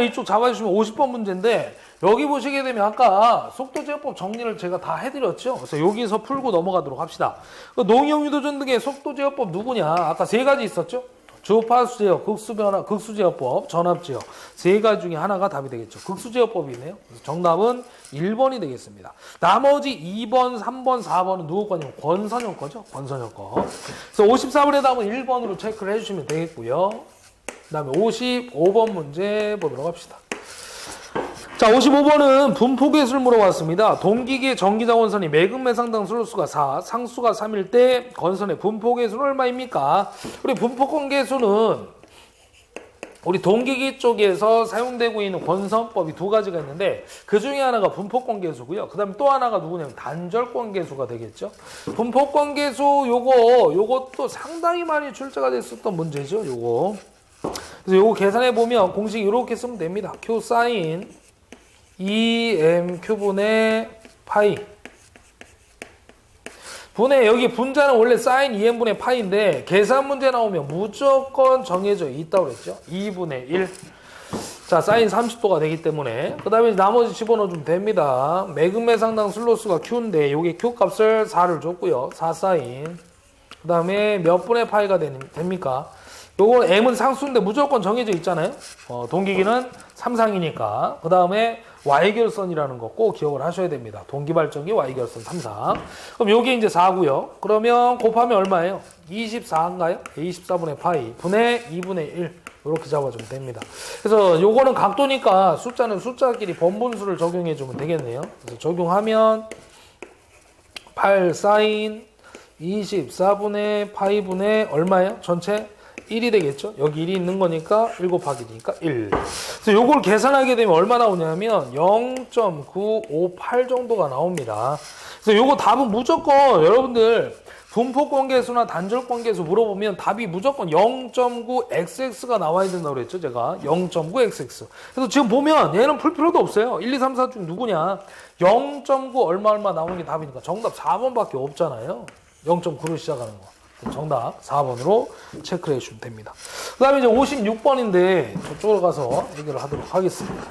S1: 이쪽 잡아주시면 50번 문제인데 여기 보시게 되면 아까 속도 제어법 정리를 제가 다 해드렸죠. 그래서 여기서 풀고 넘어가도록 합시다. 농용유도 전동기의 속도 제어법 누구냐? 아까 세 가지 있었죠. 주파수 제어, 극수변화, 극수제어법, 전압제어 세 가지 중에 하나가 답이 되겠죠. 극수제어법이네요. 그래서 정답은 1번이 되겠습니다. 나머지 2번, 3번, 4번은 누구 거냐면 권선영 거죠. 권선영 거. 그래서 54번의 답은 1번으로 체크를 해주시면 되겠고요. 그 다음에 55번 문제 보도록 합시다. 자, 55번은 분포계수를 물어봤습니다. 동기계 전기자 원선이 매극 매상당 슬로수가 4, 상수가 3일 때 건선의 분포계수는 얼마입니까? 우리 분포권계수는 우리 동기계 쪽에서 사용되고 있는 권선법이 두 가지가 있는데 그 중에 하나가 분포권계수고요. 그 다음에 또 하나가 누구냐면 단절권계수가 되겠죠. 분포권계수 요것도 상당히 많이 출제가 됐었던 문제죠. 요거. 그래서 요거 계산해 보면 공식 이렇게 쓰면 됩니다. Q 사인 2mQ분의 파이 분의 여기 분자는 원래 사인 2m분의 파이인데 계산 문제 나오면 무조건 정해져 있다고 그랬죠. 2분의 1. 자, 사인 30도가 되기 때문에 그 다음에 나머지 집어넣어주면 됩니다. 매극 매상당 슬로스가 Q인데 여기 Q 값을 4를 줬고요. 4 사인 그 다음에 몇 분의 파이가 됩니까? 요거 m은 상수인데 무조건 정해져 있잖아요. 동기기는 3상이니까 그 다음에 Y결선이라는 거 꼭 기억을 하셔야 됩니다. 동기발전기 Y결선 3상. 그럼 요게 이제 4고요. 그러면 곱하면 얼마예요? 24인가요? 24분의 파이 분의 2분의 1 이렇게 잡아주면 됩니다. 그래서 요거는 각도니까 숫자는 숫자끼리 번분수를 적용해주면 되겠네요. 그래서 적용하면 8 사인 24분의 파이 분의 얼마예요? 전체 1이 되겠죠? 여기 1이 있는 거니까 1 곱하기니까 1. 그래서 요걸 계산하게 되면 얼마 나오냐면 0.958 정도가 나옵니다. 그래서 요거 답은 무조건 여러분들 분포권계수나 단절권계수 물어보면 답이 무조건 0.9xx가 나와야 된다고 그랬죠, 제가. 0.9xx. 그래서 지금 보면 얘는 풀 필요도 없어요. 1, 2, 3, 4 중 누구냐? 0.9 얼마 나오는 게 답이니까 정답 4번밖에 없잖아요. 0.9로 시작하는 거. 정답 4번으로 체크를 해주시면 됩니다. 그 다음에 이제 56번인데 저쪽으로 가서 해결을 하도록 하겠습니다.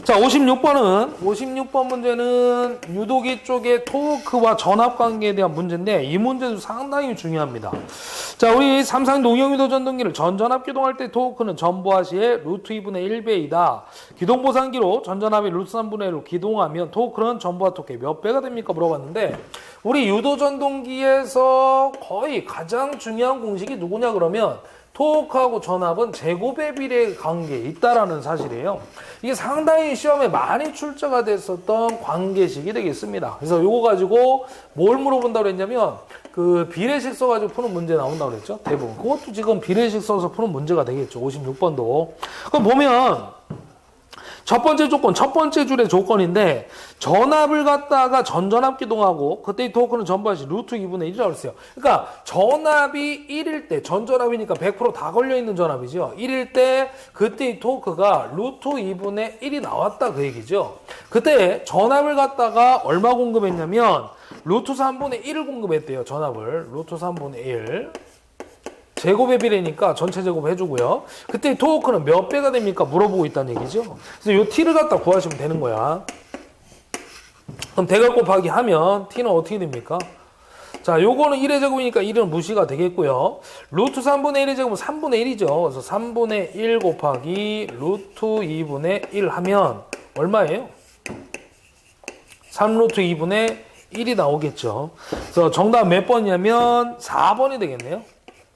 S1: 자, 56번 문제는 유도기 쪽의 토크와 전압 관계에 대한 문제인데 이 문제도 상당히 중요합니다. 자, 우리 삼상 농용유도 전동기를 전전압 기동할 때 토크는 전보하시의 루트 2분의 1배이다. 기동보상기로 전전압이 루트 3분의 1로 기동하면 토크는 전보하 토크의 몇 배가 됩니까? 물어봤는데 우리 유도 전동기에서 거의 가장 중요한 공식이 누구냐 그러면 토크하고 전압은 제곱의 비례 관계에 있다라는 사실이에요. 이게 상당히 시험에 많이 출제가 됐었던 관계식이 되겠습니다. 그래서 이거 가지고 뭘 물어본다고 했냐면 그 비례식 써가지고 푸는 문제 나온다고 그랬죠. 대부분. 그것도 지금 비례식 써서 푸는 문제가 되겠죠. 56번도. 그럼 보면 첫 번째 조건, 첫 번째 줄의 조건인데 전압을 갖다가 전전압 기동하고 그때 이 토크는 전부하시 루트 2분의 1이라고 했어요. 그러니까 전압이 1일 때 전전압이니까 100% 다 걸려있는 전압이죠. 1일 때 그때 이 토크가 루트 2분의 1이 나왔다 그 얘기죠. 그때 전압을 갖다가 얼마 공급했냐면 루트 3분의 1을 공급했대요. 전압을 루트 3분의 1 제곱의 비례니까 전체 제곱 해주고요. 그때 토크는 몇 배가 됩니까? 물어보고 있다는 얘기죠. 그래서 이 t를 갖다 구하시면 되는 거야. 그럼 대괄 곱하기 하면 t는 어떻게 됩니까? 자, 요거는 1의 제곱이니까 1은 무시가 되겠고요. 루트 3분의 1의 제곱은 3분의 1이죠. 그래서 3분의 1 곱하기 루트 2분의 1 하면 얼마예요? 3루트 2분의 1이 나오겠죠. 그래서 정답 몇 번이냐면 4번이 되겠네요.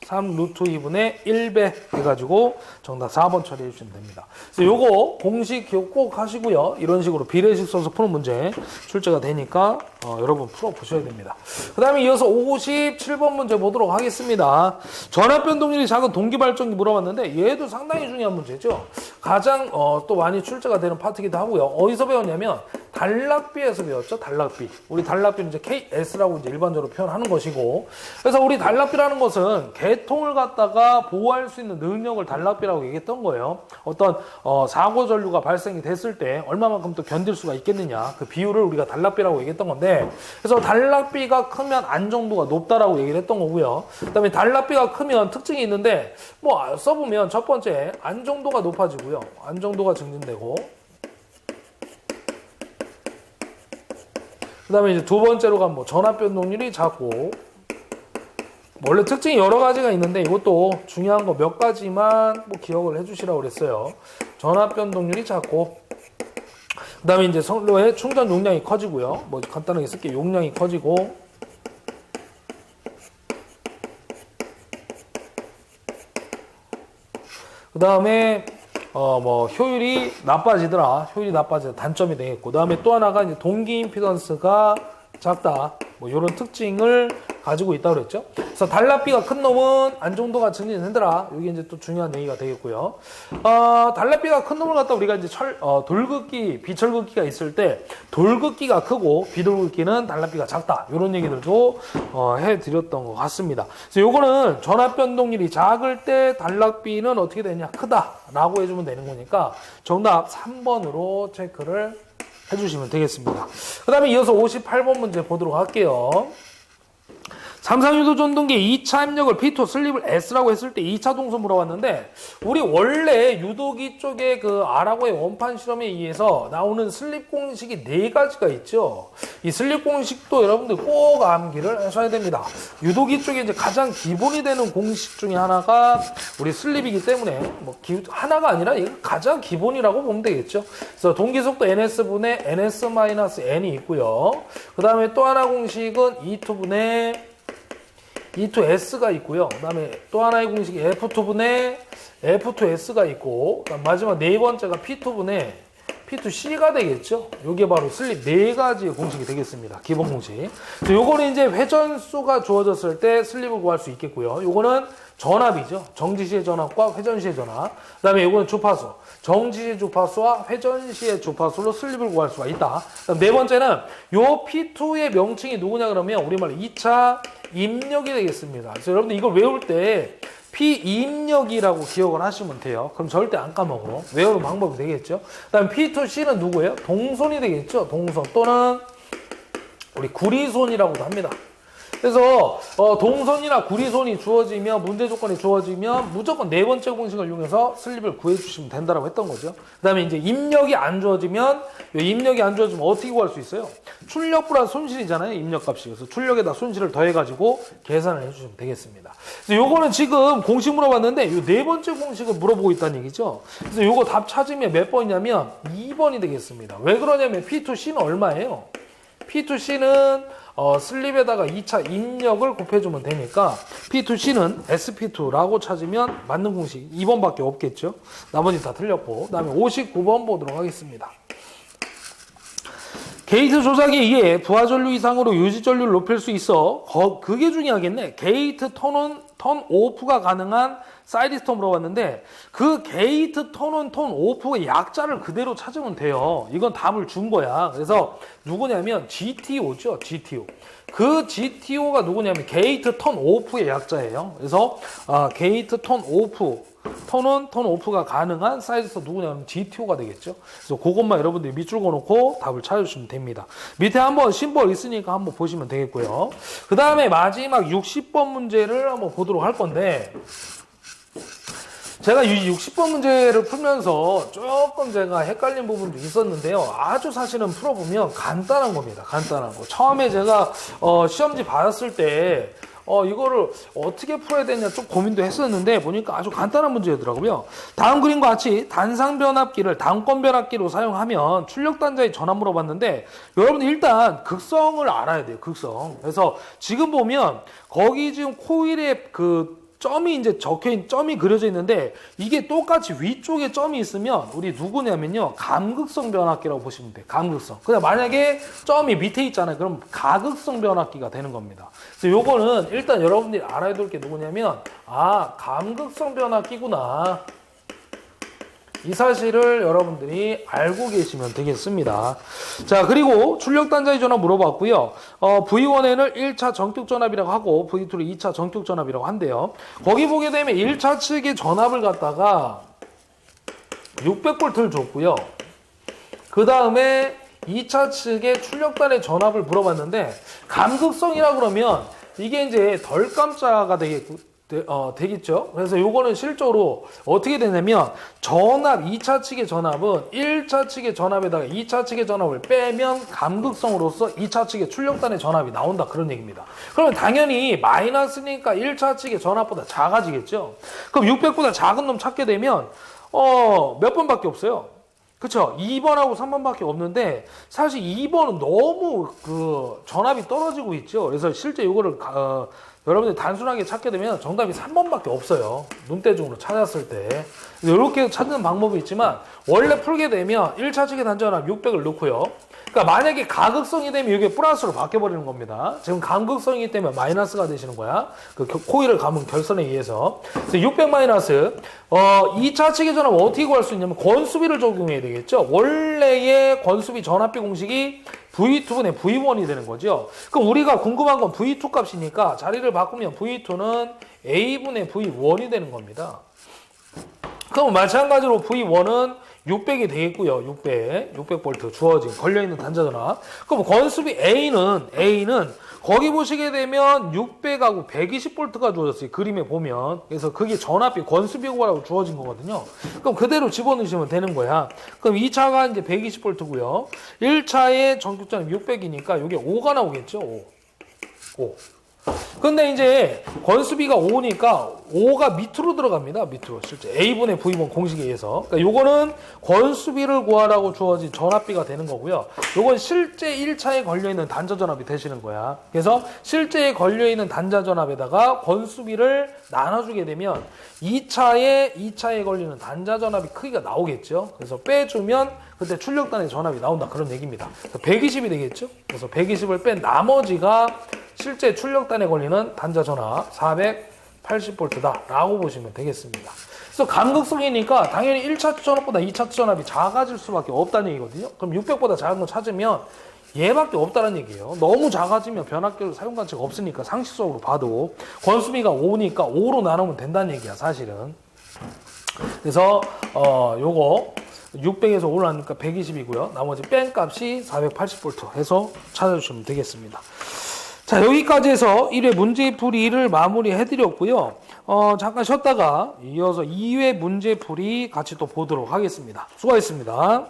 S1: 3루트 2분의 1배 해가지고 정답 4번 처리해 주시면 됩니다. 그래서 요거 공식 기억 꼭 하시고요. 이런 식으로 비례식 써서 푸는 문제 출제가 되니까 여러분 풀어보셔야 됩니다. 그 다음에 이어서 57번 문제 보도록 하겠습니다. 전압 변동률이 작은 동기발전기 물어봤는데 얘도 상당히 중요한 문제죠. 가장 또 많이 출제가 되는 파트이기도 하고요. 어디서 배웠냐면 단락비에서 배웠죠. 단락비. 우리 단락비는 이제 KS라고 이제 일반적으로 표현하는 것이고, 그래서 우리 단락비라는 것은 개통을 갖다가 보호할 수 있는 능력을 단락비라고 얘기했던 거예요. 어떤 사고 전류가 발생이 됐을 때 얼마만큼 또 견딜 수가 있겠느냐, 그 비율을 우리가 단락비라고 얘기했던 건데, 그래서 단락비가 크면 안정도가 높다라고 얘기를 했던 거고요. 그다음에 단락비가 크면 특징이 있는데, 뭐 써보면 첫 번째 안정도가 높아지고요. 안정도가 증진되고, 그 다음에 이제 두 번째로 가면 뭐 전압 변동률이 작고, 원래 특징이 여러 가지가 있는데 이것도 중요한 거 몇 가지만 뭐 기억을 해주시라고 그랬어요. 전압 변동률이 작고, 그 다음에 이제 선로의 충전 용량이 커지고요. 뭐 간단하게 쓸게, 용량이 커지고, 그 다음에 뭐 효율이 나빠지더라. 효율이 나빠져 단점이 되겠고, 그 다음에 또 하나가 이제 동기 임피던스가 작다. 뭐 이런 특징을 가지고 있다고 그랬죠. 그래서 단락비가 큰 놈은 안정도가 증진된다. 이게 이제 또 중요한 얘기가 되겠고요. 단락비가 큰 놈을 갖다 우리가 이제 돌긋기, 비철긋기가 있을 때 돌긋기가 크고 비돌긋기는 단락비가 작다. 이런 얘기들도 해드렸던 것 같습니다. 그래서 요거는 전압 변동률이 작을 때 단락비는 어떻게 되냐, 크다라고 해주면 되는 거니까 정답 3번으로 체크를 해주시면 되겠습니다. 그 다음에 이어서 58번 문제 보도록 할게요. 삼상유도 전동기 2차 입력을 P2 슬립을 S라고 했을 때 2차 동선 물어봤는데, 우리 원래 유도기 쪽에 그 아라고의 원판 실험에 의해서 나오는 슬립 공식이 4가지가 있죠. 이 슬립 공식도 여러분들 꼭 암기를 하셔야 됩니다. 유도기 쪽에 이제 가장 기본이 되는 공식 중에 하나가 우리 슬립이기 때문에 뭐 하나가 아니라 가장 기본이라고 보면 되겠죠. 그래서 동기속도 NS분의 NS-N이 있고요. 그 다음에 또 하나 공식은 E2분의 E2S가 있고요. 그 다음에 또 하나의 공식이 F2분의 F2S가 있고, 마지막 네 번째가 P2분의 P2C가 되겠죠. 이게 바로 슬립 4가지의 공식이 되겠습니다. 기본 공식. 요거는 이제 회전수가 주어졌을 때 슬립을 구할 수 있겠고요. 요거는 전압이죠. 정지시의 전압과 회전시의 전압. 그 다음에 요거는 주파수. 정지시의 주파수와 회전시의 주파수로 슬립을 구할 수가 있다. 네 번째는 요 P2의 명칭이 누구냐 그러면 우리말로 2차 입력이 되겠습니다. 그래서 여러분들 이걸 외울 때 P2입력이라고 기억을 하시면 돼요. 그럼 절대 안 까먹어. 외우는 방법이 되겠죠. 그 다음에 P2C는 누구예요? 동선이 되겠죠. 동선 또는 우리 구리손이라고도 합니다. 그래서 동선이나 구리손이 주어지면, 문제 조건이 주어지면 무조건 네 번째 공식을 이용해서 슬립을 구해주시면 된다고 했던 거죠. 그 다음에 이제 입력이 안 주어지면, 입력이 안 주어지면 어떻게 구할 수 있어요? 출력 플러스 손실이잖아요, 입력값이. 그래서 출력에다 손실을 더해가지고 계산을 해주시면 되겠습니다. 그래서 요거는 지금 공식 물어봤는데 이 네 번째 공식을 물어보고 있다는 얘기죠. 그래서 요거 답 찾으면 몇 번이냐면 2번이 되겠습니다. 왜 그러냐면 P2C는 얼마예요? P2C는 슬립에다가 2차 입력을 곱해주면 되니까 P2C는 SP2라고 찾으면 맞는 공식 2번밖에 없겠죠. 나머지 다 틀렸고, 그 다음에 59번 보도록 하겠습니다. 게이트 조작에 의해 부하전류 이상으로 유지전류를 높일 수 있어. 그게 중요하겠네. 게이트 턴온, 턴오프가 가능한 사이리스터 물어봤는데, 그 게이트 턴온, 턴오프의 약자를 그대로 찾으면 돼요. 이건 답을 준 거야. 그래서 누구냐면 GTO죠. GTO. 그 GTO가 누구냐면 게이트 턴오프의 약자예요. 그래서 게이트 턴오프, 턴온, 턴오프가 가능한 사이즈서 누구냐면 GTO가 되겠죠. 그래서 그것만 여러분들이 밑줄 그어놓고 답을 찾아주시면 됩니다. 밑에 한번 심벌 있으니까 한번 보시면 되겠고요. 그 다음에 마지막 60번 문제를 한번 보도록 할 건데, 제가 이 60번 문제를 풀면서 조금 제가 헷갈린 부분도 있었는데요. 아주 사실은 풀어보면 간단한 겁니다. 간단한 거. 처음에 제가 시험지 받았을 때 이거를 어떻게 풀어야 되냐 좀 고민도 했었는데 보니까 아주 간단한 문제더라고요. 다음 그림과 같이 단상 변압기를 단권 변압기로 사용하면 출력 단자의 전압 물어봤는데, 여러분 일단 극성을 알아야 돼요. 극성. 그래서 지금 보면 거기 지금 코일에 그 점이 이제 적혀있는 점이 그려져 있는데, 이게 똑같이 위쪽에 점이 있으면 우리 누구냐면요, 감극성 변압기라고 보시면 돼요. 감극성. 그냥 만약에 점이 밑에 있잖아요. 그럼 가극성 변압기가 되는 겁니다. 그래서 요거는 일단 여러분들이 알아야 될 게 누구냐면, 감극성 변압기구나, 이 사실을 여러분들이 알고 계시면 되겠습니다. 자, 그리고 출력 단자의 전압 물어봤고요. V1에는 1차 정격 전압이라고 하고 V2를 2차 정격 전압이라고 한대요. 거기 보게 되면 1차 측의 전압을 갖다가 600V를 줬고요. 그 다음에 2차 측의 출력단의 전압을 물어봤는데, 감극성이라 그러면 이게 이제 덜 깜짝가 되겠죠. 그래서 요거는 실제로 어떻게 되냐면, 전압, 2차 측의 전압은 1차 측의 전압에다가 2차 측의 전압을 빼면 감극성으로서 2차 측의 출력단의 전압이 나온다, 그런 얘기입니다. 그러면 당연히 마이너스니까 1차 측의 전압보다 작아지겠죠. 그럼 600보다 작은 놈 찾게 되면 몇 번밖에 없어요. 그쵸? 2번하고 3번밖에 없는데, 사실 2번은 너무 전압이 떨어지고 있죠. 그래서 실제 이거를 여러분들이 단순하게 찾게 되면 정답이 3번밖에 없어요. 눈대중으로 찾았을 때. 이렇게 찾는 방법이 있지만, 원래 풀게 되면 1차 측의 단전압 600을 넣고요. 그러니까 만약에 가극성이 되면 이게 플러스로 바뀌어버리는 겁니다. 지금 감극성이기 때문에 마이너스가 되시는 거야. 그 코일을 감은 결선에 의해서. 그래서 600 마이너스. 2차 측의 전압을 어떻게 구할 수 있냐면 권수비를 적용해야 되겠죠. 원래의 권수비 전압비 공식이 V2분의 V1이 되는 거죠. 그럼 우리가 궁금한 건 V2 값이니까 자리를 바꾸면 V2는 A분의 V1이 되는 겁니다. 그럼 마찬가지로 V1은 600이 되겠고요. 600V 주어진 걸려있는 단자전압. 그럼 권수비 A는 거기 보시게 되면 600하고 120V가 주어졌어요. 그림에 보면. 그래서 그게 전압비 권수비고라고 주어진 거거든요. 그럼 그대로 집어넣으시면 되는 거야. 그럼 2차가 이제 120V고요. 1차의 전격전압 600이니까 이게 5가 나오겠죠. 5. 근데 이제 권수비가 5니까 5가 밑으로 들어갑니다. 밑으로 실제 A분의 V1 공식에 의해서. 그러니까 요거는 권수비를 구하라고 주어진 전압비가 되는 거고요. 요건 실제 1차에 걸려있는 단자전압이 되시는 거야. 그래서 실제에 걸려있는 단자전압에다가 권수비를 나눠주게 되면 2차에 걸리는 단자전압이 크기가 나오겠죠. 그래서 빼주면 그때 출력단의 전압이 나온다, 그런 얘기입니다. 120이 되겠죠. 그래서 120을 뺀 나머지가 실제 출력단에 걸리는 단자 전압 480V다 라고 보시면 되겠습니다. 그래서 감극성이니까 당연히 1차 전압보다 2차 전압이 작아질 수밖에 없다는 얘기거든요. 그럼 600보다 작은 거 찾으면 얘밖에 없다는 얘기예요. 너무 작아지면 변압기를 사용 가치가 없으니까 상식적으로 봐도 권수비가 5니까 5로 나누면 된다는 얘기야, 사실은. 그래서 요거 600에서 올라가니까 120이고요. 나머지 뺀 값이 480V 해서 찾아주시면 되겠습니다. 자, 여기까지 해서 1회 문제풀이를 마무리해드렸고요. 잠깐 쉬었다가 이어서 2회 문제풀이 같이 또 보도록 하겠습니다. 수고하셨습니다.